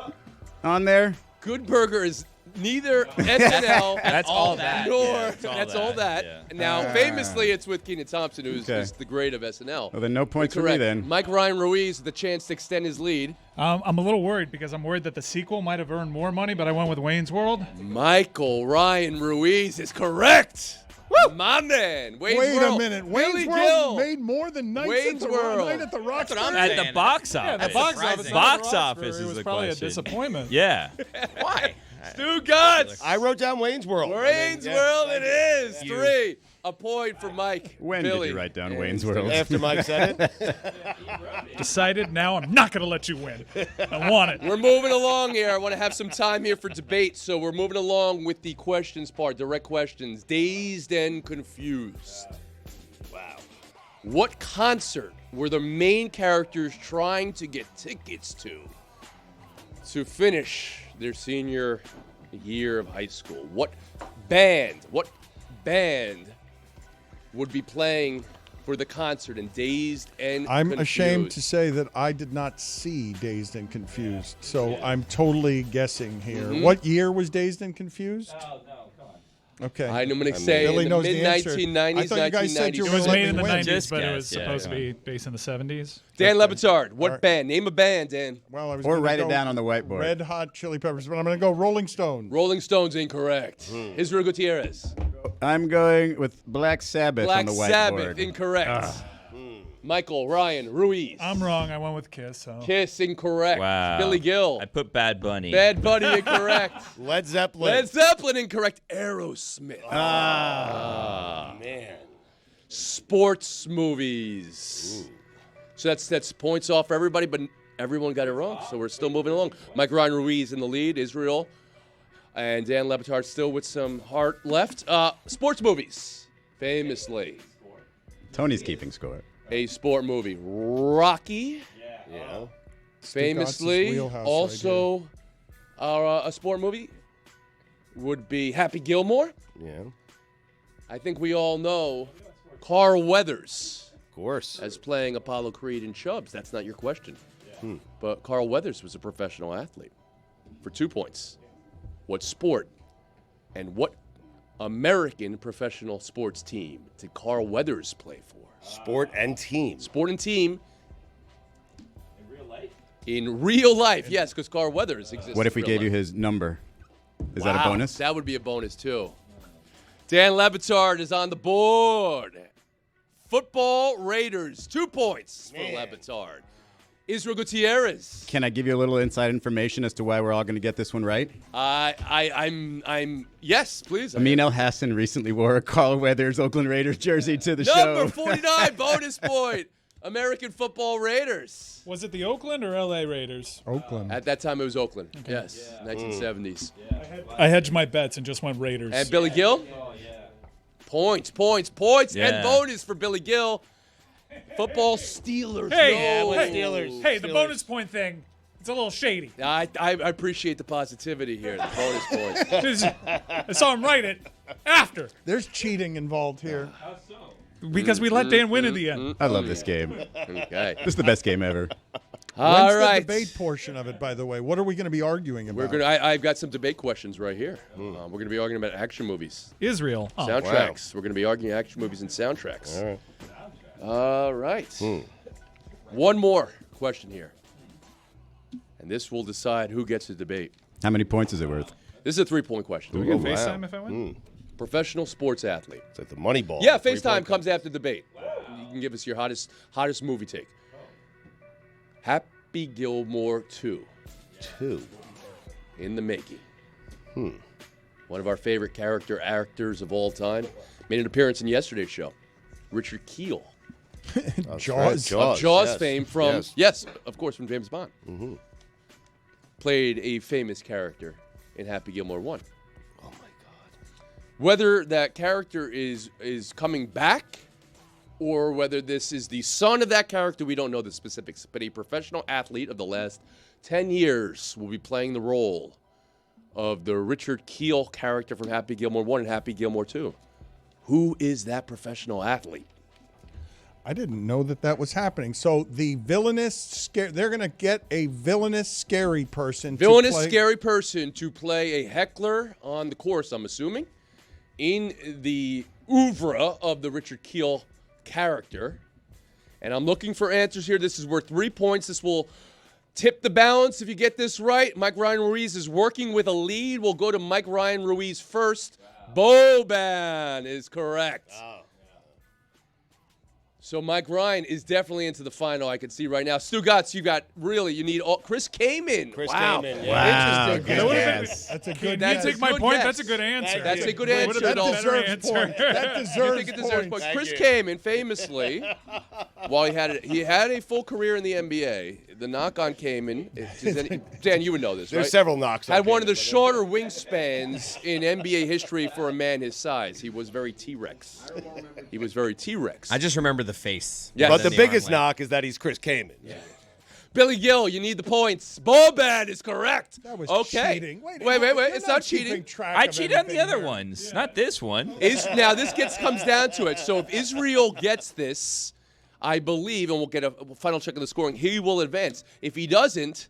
S2: on there?
S6: Good Burger is neither SNL
S5: That's all that.
S6: nor
S5: Yeah,
S6: that's all that.
S5: Yeah.
S6: Now, famously, it's with Kenan Thompson, who's
S2: Okay.
S6: the great of SNL.
S2: Well, then no points for me
S6: Correct.
S2: then.
S6: Mike Ryan Ruiz, the chance to extend his lead.
S4: I'm a little worried because I'm worried that the sequel might have earned more money, but I went with Wayne's World.
S6: Michael Ryan Ruiz is correct. Woo! My man. Wayne's
S1: Wait
S6: World.
S1: a minute.
S6: Billy
S1: Wayne's
S6: Gill.
S1: World made more than Night
S6: Wayne's World.
S1: at the Roxbury.
S5: At the box office.
S4: the box
S7: surprising.
S4: office.
S5: Box office is
S4: was
S5: the
S4: probably
S5: question.
S4: a disappointment.
S5: Yeah.
S7: Why?
S6: Stugotz.
S3: I wrote down Wayne's World.
S6: Wayne's World it is. 3. A point for Mike.
S2: When
S6: Billy.
S2: did you write down Wayne's World?
S3: After Mike said it.
S4: Decided now I'm not going to let you win. I want it.
S6: We're moving along here. I want to have some time here for debate, so we're moving along with the questions part, direct questions. Dazed and Confused. Wow. What concert were the main characters trying to get tickets to finish their senior year of high school? What band would be playing for the concert in Dazed and
S1: I'm
S6: Confused?
S1: ashamed to say that I did not see Dazed and Confused, so I'm totally guessing here.
S6: Mm-hmm.
S1: What year was Dazed and Confused?
S4: Oh, no, come on.
S1: Okay.
S6: I'm going to say
S1: Billy
S6: in the
S1: knows the
S6: mid
S1: answer.
S6: 1990s,
S1: I thought you guys said you
S6: 1990s.
S1: were
S4: It was
S1: let
S4: made
S1: me
S4: in the
S1: win.
S4: 90s,
S5: Just
S4: but it
S5: guess,
S4: was
S5: yeah,
S4: supposed to
S5: come
S4: be based in the 70s.
S6: Dan Le Batard, what
S1: right.
S6: band? Name a band, Dan.
S1: Well, I was
S2: Or
S1: gonna
S2: write it
S1: go
S2: down on the whiteboard.
S1: Red Hot Chili Peppers, but I'm going to go Rolling Stones.
S6: Rolling Stones, incorrect. Israel Gutierrez.
S2: I'm going with Black Sabbath
S6: Black
S2: on the whiteboard.
S6: Sabbath, incorrect. Michael, Ryan, Ruiz.
S4: I'm wrong. I went with Kiss. So.
S6: Kiss, incorrect.
S5: Wow.
S6: Billy Gill.
S5: I put Bad Bunny.
S6: Bad Bunny, incorrect.
S3: Led Zeppelin.
S6: Led Zeppelin, incorrect. Aerosmith.
S3: Man.
S6: Sports movies. So that's points off for everybody, but everyone got it wrong. So we're still moving along. Mike Ryan Ruiz in the lead, Israel. And Dan Le Batard still with some heart left. Sports movies, famously.
S2: Tony's keeping score.
S6: A sport movie. Rocky,
S3: Yeah.
S6: famously.
S1: wheelhouse
S6: Also, a sport movie would be Happy Gilmore.
S3: Yeah.
S6: I think we all know Carl Weathers
S3: Of course.
S6: as playing Apollo Creed in Chubbs. That's not your question. But Carl Weathers was a professional athlete. For 2 points. What sport and what American professional sports team did Carl Weathers play for?
S3: Sport and team.
S6: Sport and team. In real life, yes, because Carl Weathers exists.
S2: What if
S6: in
S2: we
S6: real
S2: gave you
S6: life.
S2: his number? Is that a bonus?
S6: That would be a bonus, too. Dan Le Batard is on the board. Football Raiders, 2 points for Le Batard. Israel Gutierrez.
S2: Can I give you a little inside information as to why we're all going to get this one right?
S6: I'm yes, please.
S2: Amin El Hassan recently wore a Carl Weathers Oakland Raiders jersey to the
S6: Number
S2: show.
S6: 49, bonus point. American Football Raiders.
S4: Was it the Oakland or LA Raiders?
S1: Oakland.
S6: At that time, it was Oakland. Yes, 1970s.
S4: I hedged my bets and just went Raiders.
S6: And Billy Gill? Points,
S5: Yeah.
S6: and bonus for Billy Gill. Football Steelers.
S4: Hey,
S6: no.
S4: hey,
S3: Steelers.
S4: Hey, the bonus point thing. It's a little shady.
S6: I appreciate the positivity here, the bonus points.
S4: I saw him write it after
S1: There's cheating involved here.
S4: because we let Dan win in the end.
S2: I love this game.
S6: Okay.
S2: This is the best game ever.
S6: All
S1: When's
S6: right.
S1: the debate portion of it, by the way? What are we going to be arguing about?
S6: I've got some debate questions right here. We're going to be arguing about action movies,
S4: Israel. Oh,
S6: soundtracks. We're going to be arguing action movies and soundtracks.
S3: All right.
S6: All right. One more question here. And this will decide who gets the debate.
S2: How many points is it worth?
S6: This is a 3-point question.
S4: Do we get
S3: Oh, wow.
S4: FaceTime if I win?
S6: Professional sports athlete.
S3: It's like the money ball.
S6: Yeah,
S3: 3
S6: FaceTime
S3: point
S6: comes after debate. You can give us your hottest movie take. Happy Gilmore 2
S3: 2.
S6: in the making. One of our favorite actors of all time. Made an appearance in yesterday's show. Richard Kiel.
S1: Jaws.
S6: Of Jaws
S3: yes.
S6: fame from,
S3: Yes.
S6: of course, from James Bond. Played a famous character in Happy Gilmore 1.
S3: Oh, my God.
S6: Whether that character is coming back or whether this is the son of that character, we don't know the specifics. But a professional athlete of the last 10 years will be playing the role of the Richard Kiel character from Happy Gilmore 1 and Happy Gilmore 2. Who is that professional athlete?
S1: I didn't know that was happening. So the villainous, they're going to get a villainous, scary person.
S6: Villainous, scary person to play a heckler on the course, I'm assuming, in the oeuvre of the Richard Kiel character. And I'm looking for answers here. This is worth 3 points. This will tip the balance if you get this right. Mike Ryan Ruiz is working with a lead. We'll go to Mike Ryan Ruiz first. Boban is correct. So Mike Ryan is definitely into the final. I can see right now. Stugotz, you need all. Chris Kamen.
S3: Chris
S6: Wow.
S3: Kamen,
S2: Wow,
S6: Interesting.
S2: good guess.
S1: That's a good
S6: That's
S4: You
S6: a
S4: take my
S6: good
S4: point.
S6: guess.
S4: That's a good answer.
S6: That's a good
S4: Would've
S6: answer.
S4: been a
S1: That
S4: better
S1: deserves
S4: answer.
S1: points. That
S6: I
S1: deserves
S6: think it deserves
S1: points.
S6: points. Chris Kamen famously, while he had a full career in the NBA, the knock on Kamen, Dan, you would know this,
S3: There's
S6: right?
S3: several knocks.
S6: Had one of the shorter wingspans in NBA history for a man his size. He was very T-Rex. He was very T-Rex.
S7: I just remember the face.
S6: Yes.
S3: But the
S7: Then
S3: biggest
S7: arm length.
S3: knock is that he's Chris Kamen.
S6: Billy Gill, you need the points. Boban is correct.
S1: That was
S6: okay.
S1: cheating.
S6: Wait.
S1: you're
S6: It's not cheating.
S1: keeping track
S5: I
S1: of
S5: cheated on the
S1: anything
S5: other
S1: here.
S5: ones, not this one.
S6: Now this comes down to it. So if Israel gets this, I believe, and we'll get a final check of the scoring, he will advance. If he doesn't,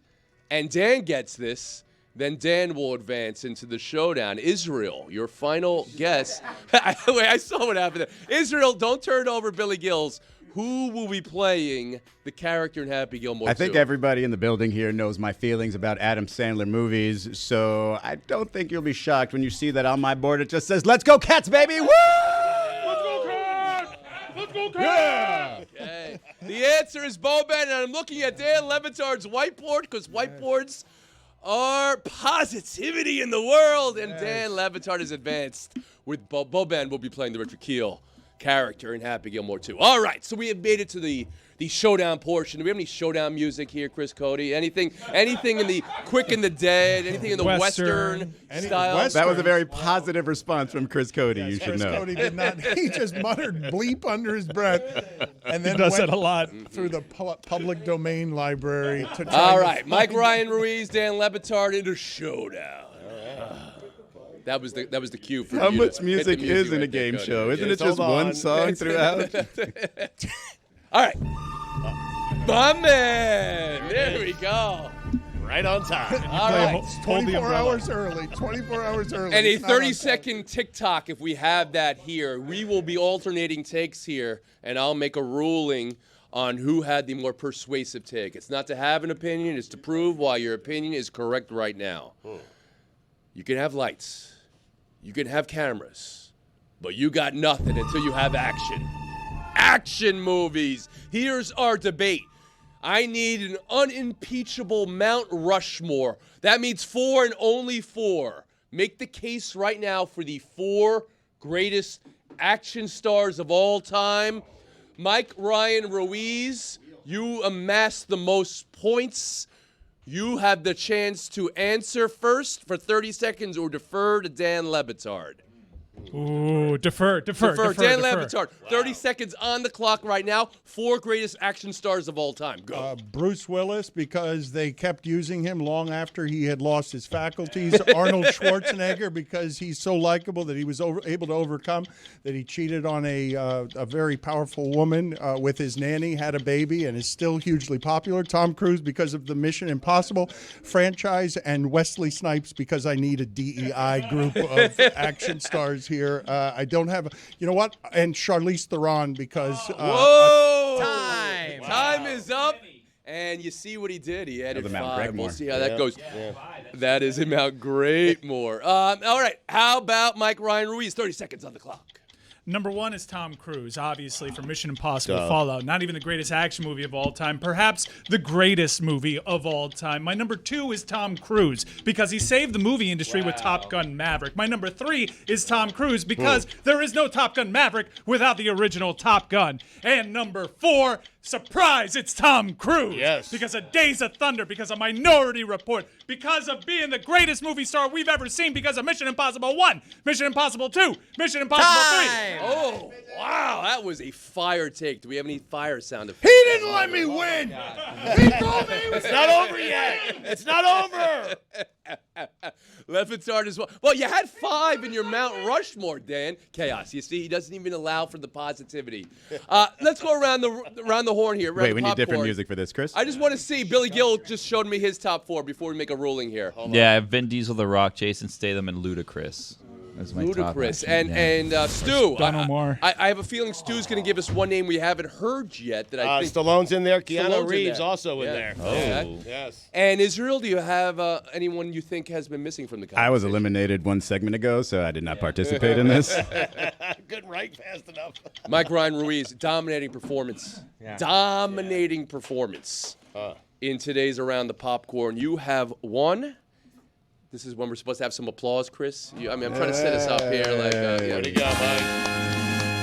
S6: and Dan gets this, then Dan will advance into the showdown. Israel, your final guess. Wait, I saw what happened there. Israel, don't turn over Billy Gills. who will be playing the character in Happy Gilmore 2?
S2: I think everybody in the building here knows my feelings about Adam Sandler movies, so I don't think you'll be shocked when you see that on my board it just says, "Let's go Cats, baby!" Woo!
S4: Let's go, Cats! Let's go, Cats!
S6: Okay. The answer is Boban, and I'm looking at Dan Le Batard's whiteboard because whiteboards are positivity in the world, and Dan Le Batard is advanced with Boban will be playing the Richard Kiel character in Happy Gilmore 2. All right, so we have made it to the showdown portion. Do we have any showdown music here, Chris Cody? Anything in the Quick and the Dead? Anything in the Western style?
S2: That was a very positive response from Chris Cody, you should
S1: Chris
S2: know.
S1: Cody did not. He just muttered bleep under his breath, and then
S4: does
S1: went
S4: that a lot.
S1: through the public domain library to try
S6: All
S1: to
S6: right,
S1: find-
S6: Mike Ryan Ruiz, Dan Le Batard in a showdown. That was the cue for
S2: How
S6: you
S2: much
S6: to hit
S2: music
S6: the
S2: is in a
S6: right there,
S2: game
S6: Cody.
S2: show? Isn't
S3: Yes,
S2: it just
S3: hold
S2: one
S3: on.
S2: song throughout?
S6: All right. My man. There we go.
S3: Right on time.
S6: All right.
S1: It's
S4: Hold the
S1: 24
S4: umbrella.
S1: hours early. 24 hours early.
S6: And a
S1: It's not on time.
S6: 30-second TikTok, if we have that here. We will be alternating takes here, and I'll make a ruling on who had the more persuasive take. It's not to have an opinion, it's to prove why your opinion is correct right now. You can have lights. You can have cameras. But you got nothing until you have action. Action movies. Here's our debate. I need an unimpeachable Mount Rushmore. That means 4 and only 4. Make the case right now for the 4 greatest action stars of all time. Mike Ryan Ruiz, you amassed the most points. You have the chance to answer first for 30 seconds or defer to Dan Le Batard.
S4: Ooh, defer.
S6: Dan Le Batard. 30 seconds on the clock right now. 4 greatest action stars of all time. Go.
S1: Bruce Willis, because they kept using him long after he had lost his faculties. Arnold Schwarzenegger, because he's so likable that he was able to overcome that he cheated on a very powerful woman with his nanny, had a baby, and is still hugely popular. Tom Cruise, because of the Mission Impossible franchise, and Wesley Snipes, because I need a DEI group of action stars here. I don't have, you know what? And Charlize Theron, because
S6: Whoa!
S7: Time.
S6: Time is up. And you see what he did. He added
S2: That was a Mount
S6: 5. We'll
S2: Gregmore.
S6: see how that goes. That is a Mount Greatmore. All right. How about Mike Ryan Ruiz? 30 seconds on the clock.
S4: Number 1 is Tom Cruise, obviously, for Mission Impossible Fallout. Not even the greatest action movie of all time, perhaps the greatest movie of all time. My number 2 is Tom Cruise, because he saved the movie industry with Top Gun Maverick. My number 3 is Tom Cruise, because there is no Top Gun Maverick without the original Top Gun. And number 4, surprise, it's Tom Cruise.
S3: Yes.
S4: Because of Days of Thunder, because of Minority Report, because of being the greatest movie star we've ever seen, because of Mission Impossible 1, Mission Impossible 2, Mission Impossible 3.
S7: Time.
S6: Oh, wow. That was a fire take. Do we have any fire sound effects?
S3: He didn't let me win. He told me it's not over yet. It's not over.
S6: Le Batard as well. Well, you had 5 in your Mount Rushmore, Dan. Chaos. You see, he doesn't even allow for the positivity. Let's go around the horn here.
S2: Wait,
S6: the
S2: we need different
S6: popcorn.
S2: music for this, Chris.
S6: I just want to see. Billy Gill just showed me his top 4 before we make a ruling here.
S5: Yeah, I have Vin Diesel, The Rock, Jason Statham, and Ludacris. That's my
S6: Ludicrous.
S5: top. action, yeah.
S6: And Stu.
S4: Donald Moore.
S6: I have a feeling Stu's going to give us one name we haven't heard yet that I think.
S3: Stallone's in there.
S6: Stallone's
S3: Keanu
S6: in
S3: Reeves
S6: there.
S3: also in
S6: Yeah.
S3: there.
S6: Oh. Okay.
S3: Yes.
S6: And Israel, do you have anyone you think has been missing from the conversation?
S2: I was eliminated 1 segment ago, so I did not participate in this.
S3: Couldn't write fast enough.
S6: Mike Ryan Ruiz, dominating performance. Dominating performance in today's Around the Popcorn. You have won. This is when we're supposed to have some applause, Chris. I'm trying to set us up here.
S3: What do you got, Mike?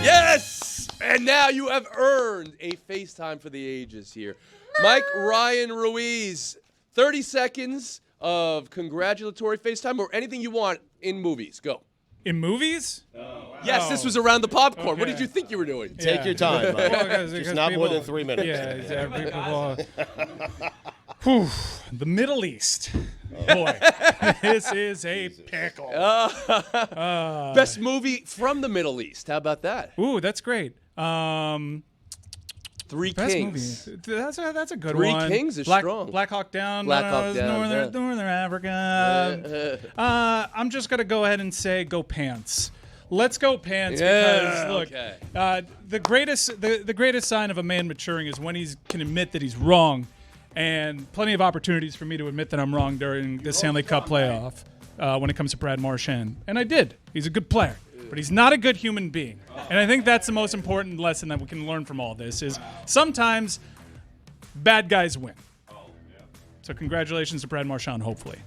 S6: Yes! And now you have earned a FaceTime for the ages here. Mike Ryan Ruiz, 30 seconds of congratulatory FaceTime or anything you want in movies. Go.
S4: In movies?
S6: Yes, this was Around the Popcorn. What
S4: Okay.
S6: did you think you were doing?
S3: Take your time, Mike.
S4: Well,
S3: Just not more than 3 minutes.
S4: Yeah, people. Whew, the Middle East. Boy, this is a pickle.
S6: Best movie from the Middle East. How about that?
S4: Ooh, that's great.
S6: Three
S4: Best
S6: Kings.
S4: movie. That's a good
S6: Three
S4: one.
S6: Kings is
S4: Black,
S6: strong.
S4: Black Hawk Down.
S6: Black
S4: no,
S6: Hawk
S4: it's
S6: Down,
S4: Northern Africa. I'm just gonna go ahead and say Go Pants. Let's go pants
S6: Yeah,
S4: because look,
S6: okay.
S4: the greatest sign of a man maturing is when he can admit that he's wrong, and plenty of opportunities for me to admit that I'm wrong during the Stanley Cup playoff when it comes to Brad Marchand, and I did. He's a good player, but he's not a good human being, and I think that's the most important lesson that we can learn from all this is sometimes bad guys win. So congratulations to Brad Marchand, hopefully.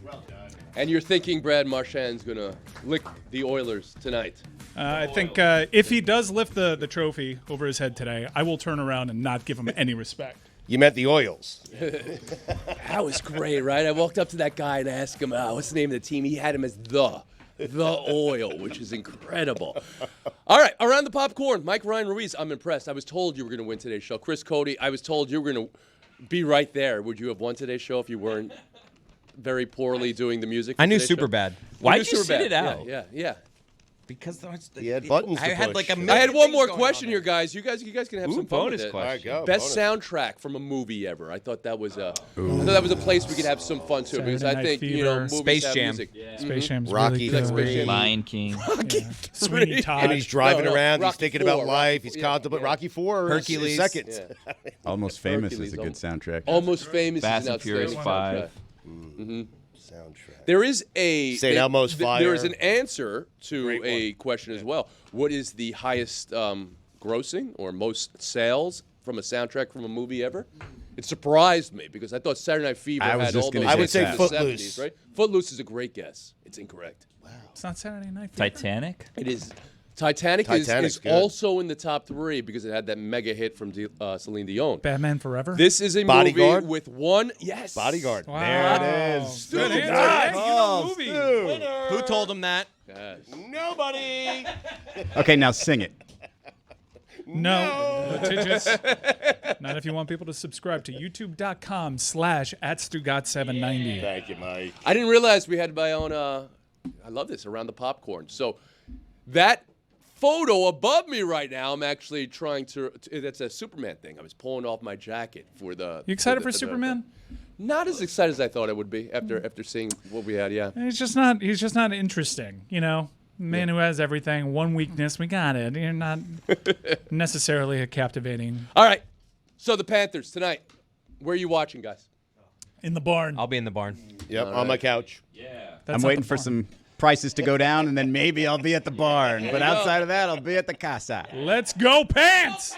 S6: And you're thinking Brad Marchand's going to lick the Oilers tonight?
S4: I think if he does lift the trophy over his head today, I will turn around and not give him any respect.
S3: You meant the Oils.
S6: That was great, right? I walked up to that guy and asked him, what's the name of the team? He had him as the Oil, which is incredible. All right, around the popcorn, Mike Ryan Ruiz, I'm impressed. I was told you were going to win today's show. Chris Cody, I was told you were going to be right there. Would you have won today's show if you weren't very poorly doing the music?
S7: I knew
S6: today's show?
S7: Superbad.
S5: Why'd you sit it out?
S6: Yeah.
S7: Because
S3: He had buttons
S7: I
S3: to
S7: had
S3: push.
S7: like a
S6: I
S7: million
S6: had one
S7: things
S6: more
S7: going
S6: question
S7: on
S6: here,
S7: there.
S6: guys. You guys can have some fun
S5: bonus
S6: with it.
S5: question.
S3: All right, go.
S6: Best
S3: bonus.
S6: soundtrack from a movie ever. I thought that was a place we could have some fun too. Because I
S4: Saturday Night
S6: think
S4: Fever.
S6: movies
S7: Space
S6: have
S7: Jam.
S6: music.
S4: Space Jam's
S3: Rocky
S4: really
S6: Space
S4: good.
S6: Jam.
S5: Lion King.
S4: Sweeney Todd.
S3: And he's driving
S6: No,
S3: around.
S6: Rocky
S3: He's thinking
S6: IV,
S3: about life.
S6: Rocky-
S3: He's
S6: yeah,
S3: contemplating.
S6: yeah.
S3: Rocky IV.
S7: Hercules.
S3: Is second.
S6: Yeah.
S2: Almost Famous
S6: Hercules,
S2: is a good soundtrack.
S6: Almost Famous
S5: Fast
S6: is an
S5: and Furious
S6: outstanding
S5: 5.
S6: soundtrack.
S3: Soundtrack.
S6: There is a
S3: St. Elmo's Fire.
S6: There is an answer to
S3: Great
S6: a question as well. What is the highest grossing or most sales from a soundtrack from a movie ever? It surprised me because I thought Saturday Night Fever
S2: I was
S6: had
S2: just
S6: all
S2: gonna
S6: those
S2: say
S3: I would say
S6: hits in the
S3: Footloose.
S6: 70s, right? Footloose is a great guess. It's incorrect.
S4: It's not Saturday Night Fever.
S5: Titanic.
S6: It is. Titanic
S3: Titanic's
S6: is
S3: good.
S6: also in the top 3 because it had that mega hit from Celine Dion.
S4: Batman Forever.
S6: This is a
S3: Bodyguard?
S6: movie with one. Yes.
S3: Bodyguard.
S4: Wow.
S3: There it is.
S4: Good
S6: Stu.
S4: answer.
S6: Nice.
S4: Yeah, you know movie.
S7: Who told him that?
S6: Yes.
S3: Nobody.
S2: Okay, now sing it.
S4: No. Litigious. Not if you want people to subscribe to youtube.com/@Stugotz790.
S3: Thank you, Mike.
S6: I didn't realize we had my own. I love this around the popcorn. So that photo above me right now, I'm actually trying to. That's a Superman thing. I was pulling off my jacket for the.
S4: You excited for
S6: the-
S4: Superman?
S6: Not as excited as I thought I would be after seeing what we had. Yeah.
S4: He's just not interesting, you know? Man who has everything, one weakness, we got it. You're not necessarily a captivating.
S6: All right. So the Panthers tonight. Where are you watching, guys?
S4: In the barn.
S7: I'll be in the barn.
S3: Yep, on my couch.
S4: That's
S2: I'm
S4: not
S2: waiting
S4: the
S2: for
S4: barn.
S2: some prices to go down, and then maybe I'll be at the barn. But outside of that, I'll be at the casa.
S4: Let's go, pants!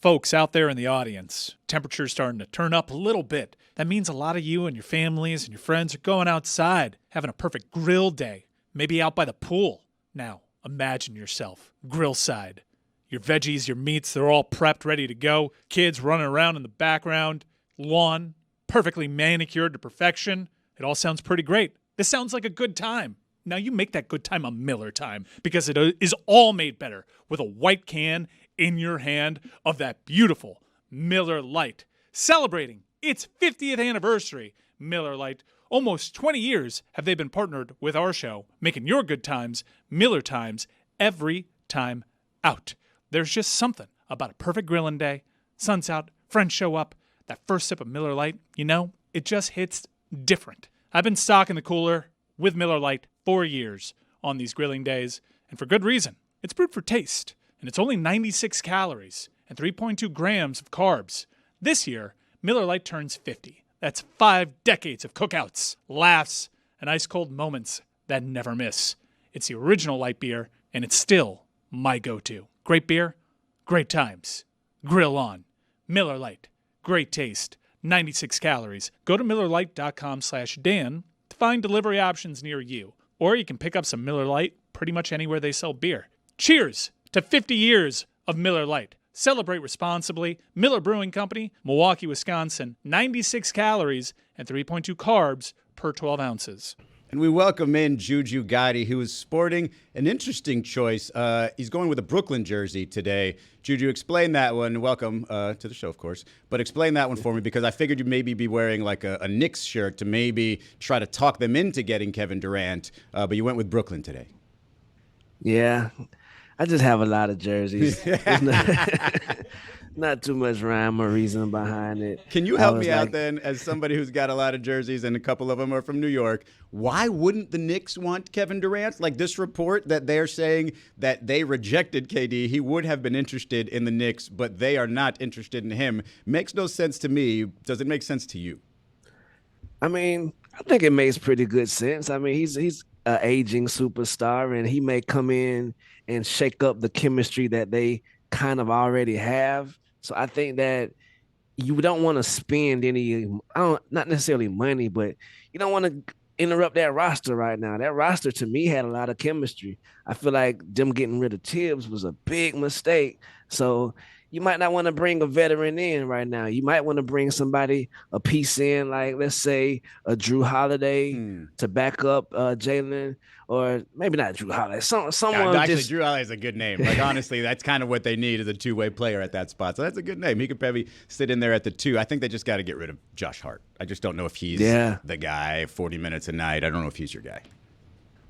S4: Folks out there in the audience, temperature's starting to turn up a little bit. That means a lot of you and your families and your friends are going outside, having a perfect grill day, maybe out by the pool. Now, imagine yourself, grill side. Your veggies, your meats, they're all prepped, ready to go. Kids running around in the background. Lawn, perfectly manicured to perfection. It all sounds pretty great. This sounds like a good time. Now you make that good time a Miller time because it is all made better with a white can in your hand of that beautiful Miller Lite. Celebrating its 50th anniversary, Miller Lite. Almost 20 years have they been partnered with our show, making your good times Miller times every time out. There's just something about a perfect grilling day. Sun's out, friends show up, that first sip of Miller Lite, you know, it just hits different. I've been stocking the cooler with Miller Lite for years on these grilling days, and for good reason. It's brewed for taste, and it's only 96 calories and 3.2 grams of carbs. This year, Miller Lite turns 50. That's 5 decades of cookouts, laughs, and ice-cold moments that never miss. It's the original light beer, and it's still my go-to. Great beer, great times. Grill on. Miller Lite. Great taste. 96 calories. Go to MillerLite.com/Dan to find delivery options near you. Or you can pick up some Miller Lite pretty much anywhere they sell beer. Cheers to 50 years of Miller Lite. Celebrate responsibly. Miller Brewing Company, Milwaukee, Wisconsin. 96 calories and 3.2 carbs per 12 ounces.
S2: And we welcome in Juju Gotti, who is sporting an interesting choice. He's going with a Brooklyn jersey today. Juju, explain that one. Welcome to the show, of course. But explain that one for me, because I figured you'd maybe be wearing like a Knicks shirt to maybe try to talk them into getting Kevin Durant. But you went with Brooklyn today.
S8: Yeah, I just have a lot of jerseys. not too much rhyme or reason behind it.
S2: Can you
S8: I
S2: help
S8: was
S2: me out
S8: like,
S2: then, as somebody who's got a lot of jerseys and a couple of them are from New York? Why wouldn't the Knicks want Kevin Durant? Like this report that they're saying that they rejected KD, he would have been interested in the Knicks, but they are not interested in him. Makes no sense to me. Does it make sense to you?
S8: I mean, I think it makes pretty good sense. I mean, he's an aging superstar, and he may come in and shake up the chemistry that they kind of already have. So I think that you don't want to spend not necessarily money, but you don't want to interrupt that roster right now. That roster to me had a lot of chemistry. I feel like them getting rid of Tibbs was a big mistake. So you might not want to bring a veteran in right now. You might want to bring a piece in, like let's say a Drew Holiday to back up Jaylen, or maybe not Drew Holiday. Someone
S2: actually, Drew Holiday is a good name. Like honestly, that's kind of what they need, is a two-way player at that spot. So that's a good name. He could probably sit in there at the 2. I think they just got to get rid of Josh Hart. I just don't know if he's the guy. 40 minutes a night. I don't know if he's your guy.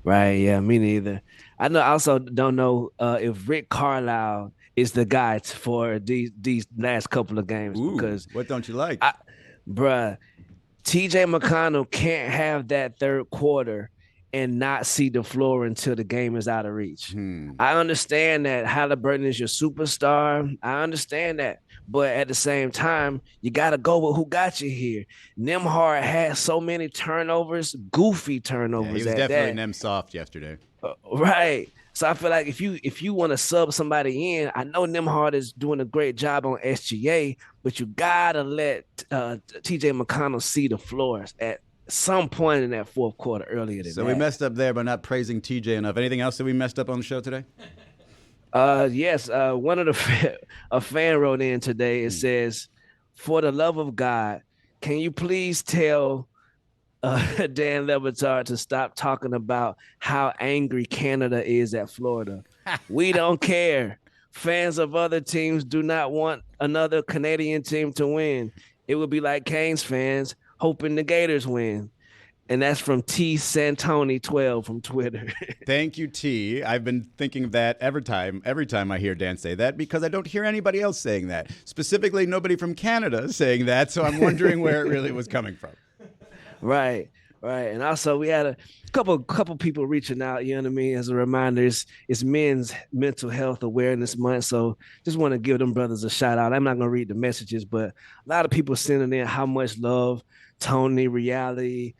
S8: Right? Yeah, me neither. I also don't know if Rick Carlisle is the guy for these last couple of games.
S2: Ooh,
S8: because
S2: what don't you like?
S8: TJ McConnell can't have that third quarter and not see the floor until the game is out of reach. I understand that Halliburton is your superstar. I understand that. But at the same time, you got to go with who got you here. Nembhard had so many turnovers, goofy turnovers.
S2: Yeah, he was definitely Nem soft yesterday.
S8: Right. So I feel like if you want to sub somebody in, I know Nembhard is doing a great job on SGA, but you gotta let TJ McConnell see the floors at some point in that fourth quarter earlier than that.
S2: So we messed up there by not praising TJ enough. Anything else that we messed up on the show today?
S8: Yes. One of a fan wrote in today. It says, "For the love of God, can you please tell Dan Le Batard to stop talking about how angry Canada is at Florida? We don't care. Fans of other teams do not want another Canadian team to win. It would be like Canes fans hoping the Gators win." And that's from T Santoni 12 from Twitter.
S2: Thank you, T. I've been thinking of that every time I hear Dan say that, because I don't hear anybody else saying that. Specifically, nobody from Canada saying that, so I'm wondering where it really was coming from.
S8: Right. And also we had a couple people reaching out, you know what I mean? As a reminder, it's Men's Mental Health Awareness Month. So just want to give them brothers a shout out. I'm not going to read the messages, but a lot of people sending in how much love, Tony, Reali,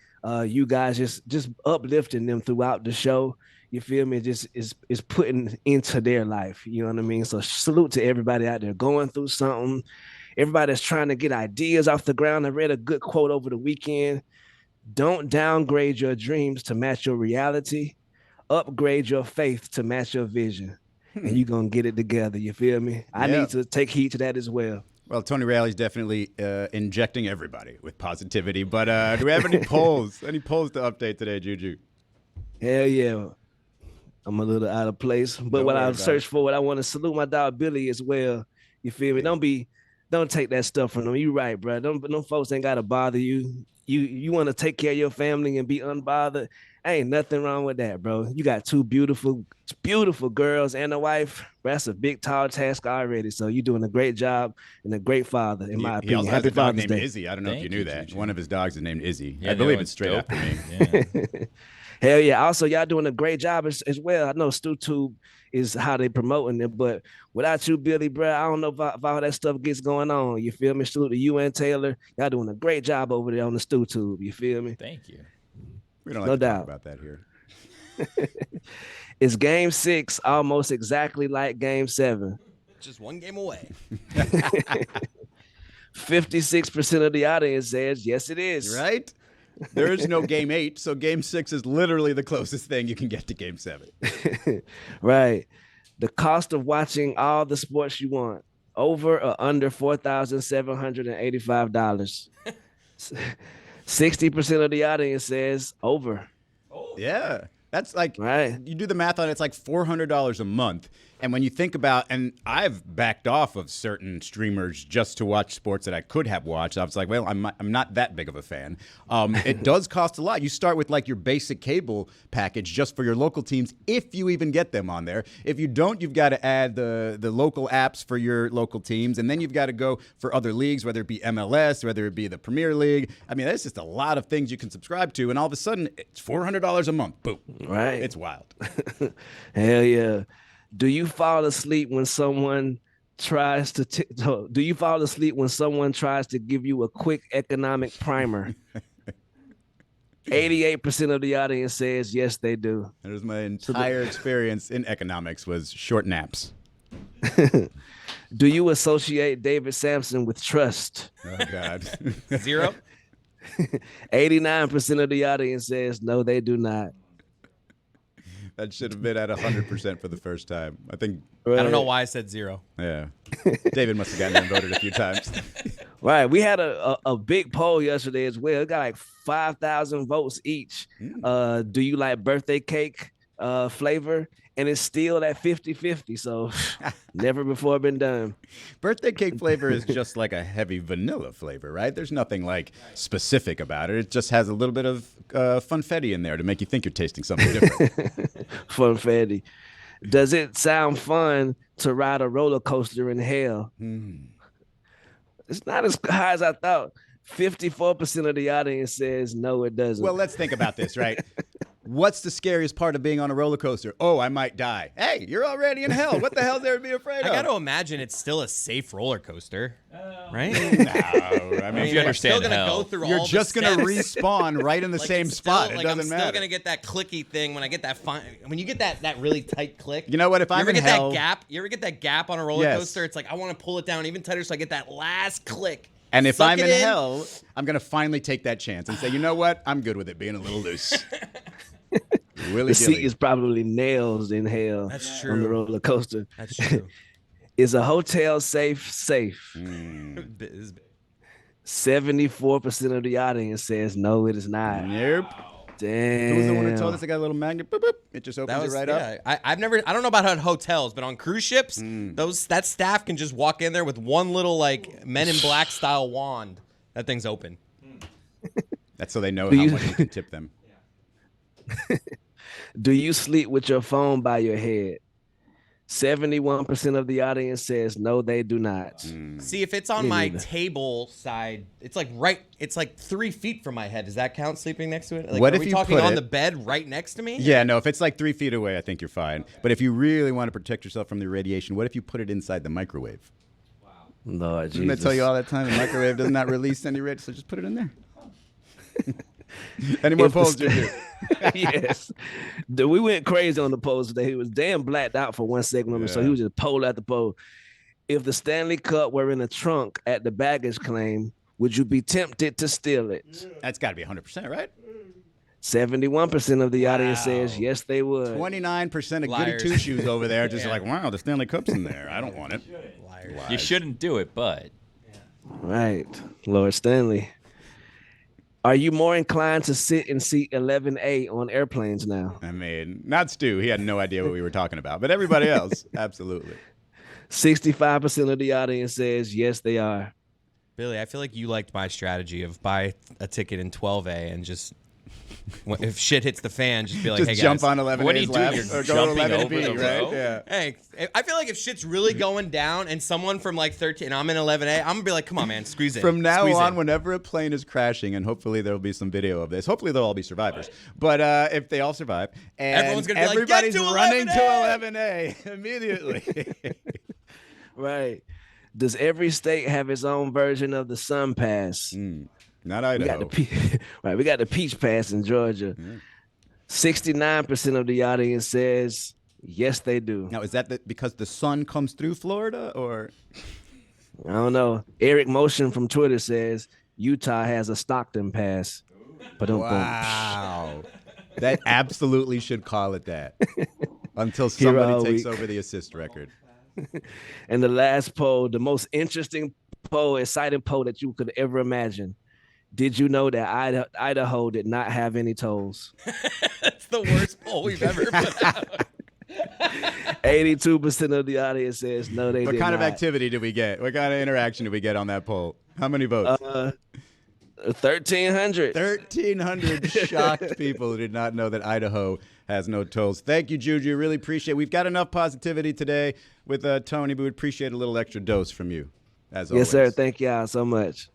S8: you guys just uplifting them throughout the show. You feel me? Just is putting into their life. You know what I mean? So salute to everybody out there going through something. Everybody that's trying to get ideas off the ground. I read a good quote over the weekend. Don't downgrade your dreams to match your reality. Upgrade your faith to match your vision. And you're going to get it together. You feel me? I need to take heed to that as well.
S2: Well, Tony Reali's definitely injecting everybody with positivity. But do we have any polls? Any polls to update today, Juju?
S8: Hell yeah. I'm a little out of place. But what I search for, I want to salute my dog Billy as well. You feel me? Don't take that stuff from them. You right, bro. Them folks ain't got to bother you. You want to take care of your family and be unbothered. Ain't nothing wrong with that, bro. You got two beautiful girls and a wife. That's a big, tall task already. So you're doing a great job and a great father, in my opinion.
S2: He also
S8: Happy
S2: has a dog
S8: Father's
S2: named
S8: Day.
S2: Izzy. I don't know if you knew that.
S5: Juju.
S2: One of his dogs is named Izzy.
S5: Yeah,
S2: I believe
S5: no,
S2: it's straight
S5: dope.
S2: after me.
S5: Yeah.
S8: Hell yeah. Also, y'all doing a great job as well. I know StuTube is how they promoting it, but without you, Billy, bro, I don't know if all that stuff gets going on. You feel me? Salute to you and Taylor. Y'all doing a great job over there on the StuTube. You feel me?
S5: Thank you.
S2: We don't
S8: No
S2: like to talk
S8: doubt.
S2: about that here.
S8: It's game 6 almost exactly like game 7.
S7: Just one game away.
S8: 56% of the audience says yes, it is.
S2: Right? There is no game 8, so game 6 is literally the closest thing you can get to game 7.
S8: Right. The cost of watching all the sports you want, over or under $4,785. 60% of the audience says over.
S2: Yeah. That's like,
S8: Right.
S2: you do the math on it, it's like $400 a month. And when you think about, and I've backed off of certain streamers just to watch sports that I could have watched. I was like, well, I'm not that big of a fan. It does cost a lot. You start with like your basic cable package just for your local teams, if you even get them on there. If you don't, you've got to add the local apps for your local teams, and then you've got to go for other leagues, whether it be MLS, whether it be the Premier League. I mean, there's just a lot of things you can subscribe to, and all of a sudden, it's $400 a month. Boom.
S8: Right.
S2: It's wild.
S8: Hell yeah. Do you fall asleep when someone tries to do you fall asleep when someone tries to give you a quick economic primer? 88% of the audience says yes, they do.
S2: That was my entire experience in economics was short naps.
S8: Do you associate David Sampson with trust?
S2: Oh, God.
S5: 0.
S8: 89% of the audience says no, they do not.
S2: That should have been at 100% for the first time. I think.
S7: I don't know why I said 0.
S2: Yeah. David must have gotten there and voted a few times.
S8: Right. We had a big poll yesterday as well. It got like 5,000 votes each. Do you like birthday cake flavor? And it's still at 50-50. So never before been done.
S2: Birthday cake flavor is just like a heavy vanilla flavor, right? There's nothing like specific about it. It just has a little bit of funfetti in there to make you think you're tasting something different.
S8: Funfetti. Does it sound fun to ride a roller coaster in hell? It's not as high as I thought. 54% of the audience says no, it doesn't.
S2: Well, let's think about this, right? What's the scariest part of being on a roller coaster? Oh, I might die. Hey, you're already in hell. What the hell is there to be afraid of?
S7: I got to imagine it's still a safe roller coaster, right?
S2: No, I mean,
S5: If you
S7: You're
S5: understand
S7: still gonna
S5: hell.
S7: go through
S2: you're
S7: all
S2: just
S7: the
S2: going to
S7: steps.
S2: respawn right in the
S7: Like,
S2: same
S7: it's
S2: spot.
S7: Still,
S2: It
S7: like,
S2: doesn't
S7: I'm
S2: matter.
S7: still gonna get that clicky thing when I get that when you get that really tight click.
S2: You know what? If
S7: you
S2: I'm
S7: ever
S2: in
S7: get
S2: hell,
S7: that gap? You ever get that gap on a roller
S2: Yes.
S7: coaster? It's like I want to pull it down even tighter so I get that last click.
S2: and if
S7: Suck
S2: I'm
S7: it
S2: in hell, I'm going to finally take that chance and say, you know what? I'm good with it being a little loose.
S8: the seat is probably nails in hell.
S7: That's
S8: On the
S7: true.
S8: roller coaster.
S7: That's true.
S8: Is a hotel safe? 74% of the audience says no, it is not.
S2: Nope.
S8: Damn.
S2: Who's the one who told us it got a little magnet? Boop, boop. It just opens
S7: That was
S2: it right up.
S7: I don't know about how hotels, but on cruise ships, that staff can just walk in there with one little like Men in Black style wand. That thing's open.
S2: That's so they know how much you can tip them.
S8: Do you sleep with your phone by your head? 71% of the audience says no, they do not.
S7: See, if it's on
S8: Me
S7: my
S8: neither.
S7: table side, it's like 3 feet from my head. Does that count sleeping next to it? Like,
S2: What
S7: are
S2: if
S7: we
S2: you
S7: talking
S2: put
S7: on
S2: it-
S7: the bed right next to me?
S2: Yeah, no, if it's like 3 feet away, I think you're fine. But if you really want to protect yourself from the radiation, what if you put it inside the microwave?
S8: Lord
S2: Didn't I
S8: Jesus.
S2: tell you all that time the microwave does not release any radiation, so just put it in there. Any more
S8: If the
S2: polls,
S8: st-
S2: Juju?
S8: Yes. We went crazy on the polls today. He was damn blacked out for one segment, so he was just poll after poll. If the Stanley Cup were in a trunk at the baggage claim, would you be tempted to steal it?
S2: That's got to be 100%, right?
S8: 71% of the audience says yes, they would.
S2: 29% of goody
S7: Liars.
S2: two-shoes over there just like, wow, the Stanley Cup's in there. I don't want it.
S7: Liars.
S5: You shouldn't do it, but
S8: Right. Lord Stanley. Are you more inclined to sit in seat 11A on airplanes now?
S2: I mean, not Stu. He had no idea what we were talking about. But everybody else, absolutely.
S8: 65% of the audience says yes, they are.
S7: Billy, I feel like you liked my strategy of buy a ticket in 12A and just if shit hits the fan, just be like,
S2: Just
S7: hey
S2: jump
S7: guys.
S2: on 11A's
S5: What are you doing?
S2: lap
S5: You're
S2: or go to
S5: jumping
S2: 11B,
S5: over the
S2: right?
S5: row?
S2: Yeah.
S7: Hey, I feel like if shit's really going down and someone from like 13, and I'm in 11A, I'm gonna be like, come on, man, squeeze in.
S2: From now
S7: Squeeze
S2: on,
S7: in.
S2: whenever a plane is crashing, and hopefully there will be some video of this. Hopefully they'll all be survivors. But if they all survive, and
S7: Everyone's gonna be like,
S2: everybody's
S7: "Get to
S2: running
S7: 11A!"
S2: to 11A immediately.
S8: Right. Does every state have its own version of the Sun Pass?
S2: Not
S8: We got
S2: Idaho.
S8: right. We got the Peach Pass in Georgia. 69% of the audience says yes, they do.
S2: Now, is that because the sun comes through Florida, or
S8: I don't know. Eric Motion from Twitter says Utah has a Stockton Pass.
S2: wow? That absolutely should call it that until
S8: Hero
S2: somebody takes
S8: week.
S2: over the assist record.
S8: And the last poll, the most interesting poll, exciting poll that you could ever imagine. Did you know that Idaho did not have any tolls?
S7: That's the worst poll we've ever put out.
S8: 82% of the audience says no, they
S2: What
S8: did
S2: kind of
S8: not.
S2: activity did we get? What kind of interaction did we get on that poll? How many votes?
S8: 1,300.
S2: 1,300 shocked people who did not know that Idaho has no tolls. Thank you, Juju. Really appreciate it. We've got enough positivity today with Tony, but we appreciate a little extra dose from you, as always.
S8: Yes, sir. Thank y'all so much.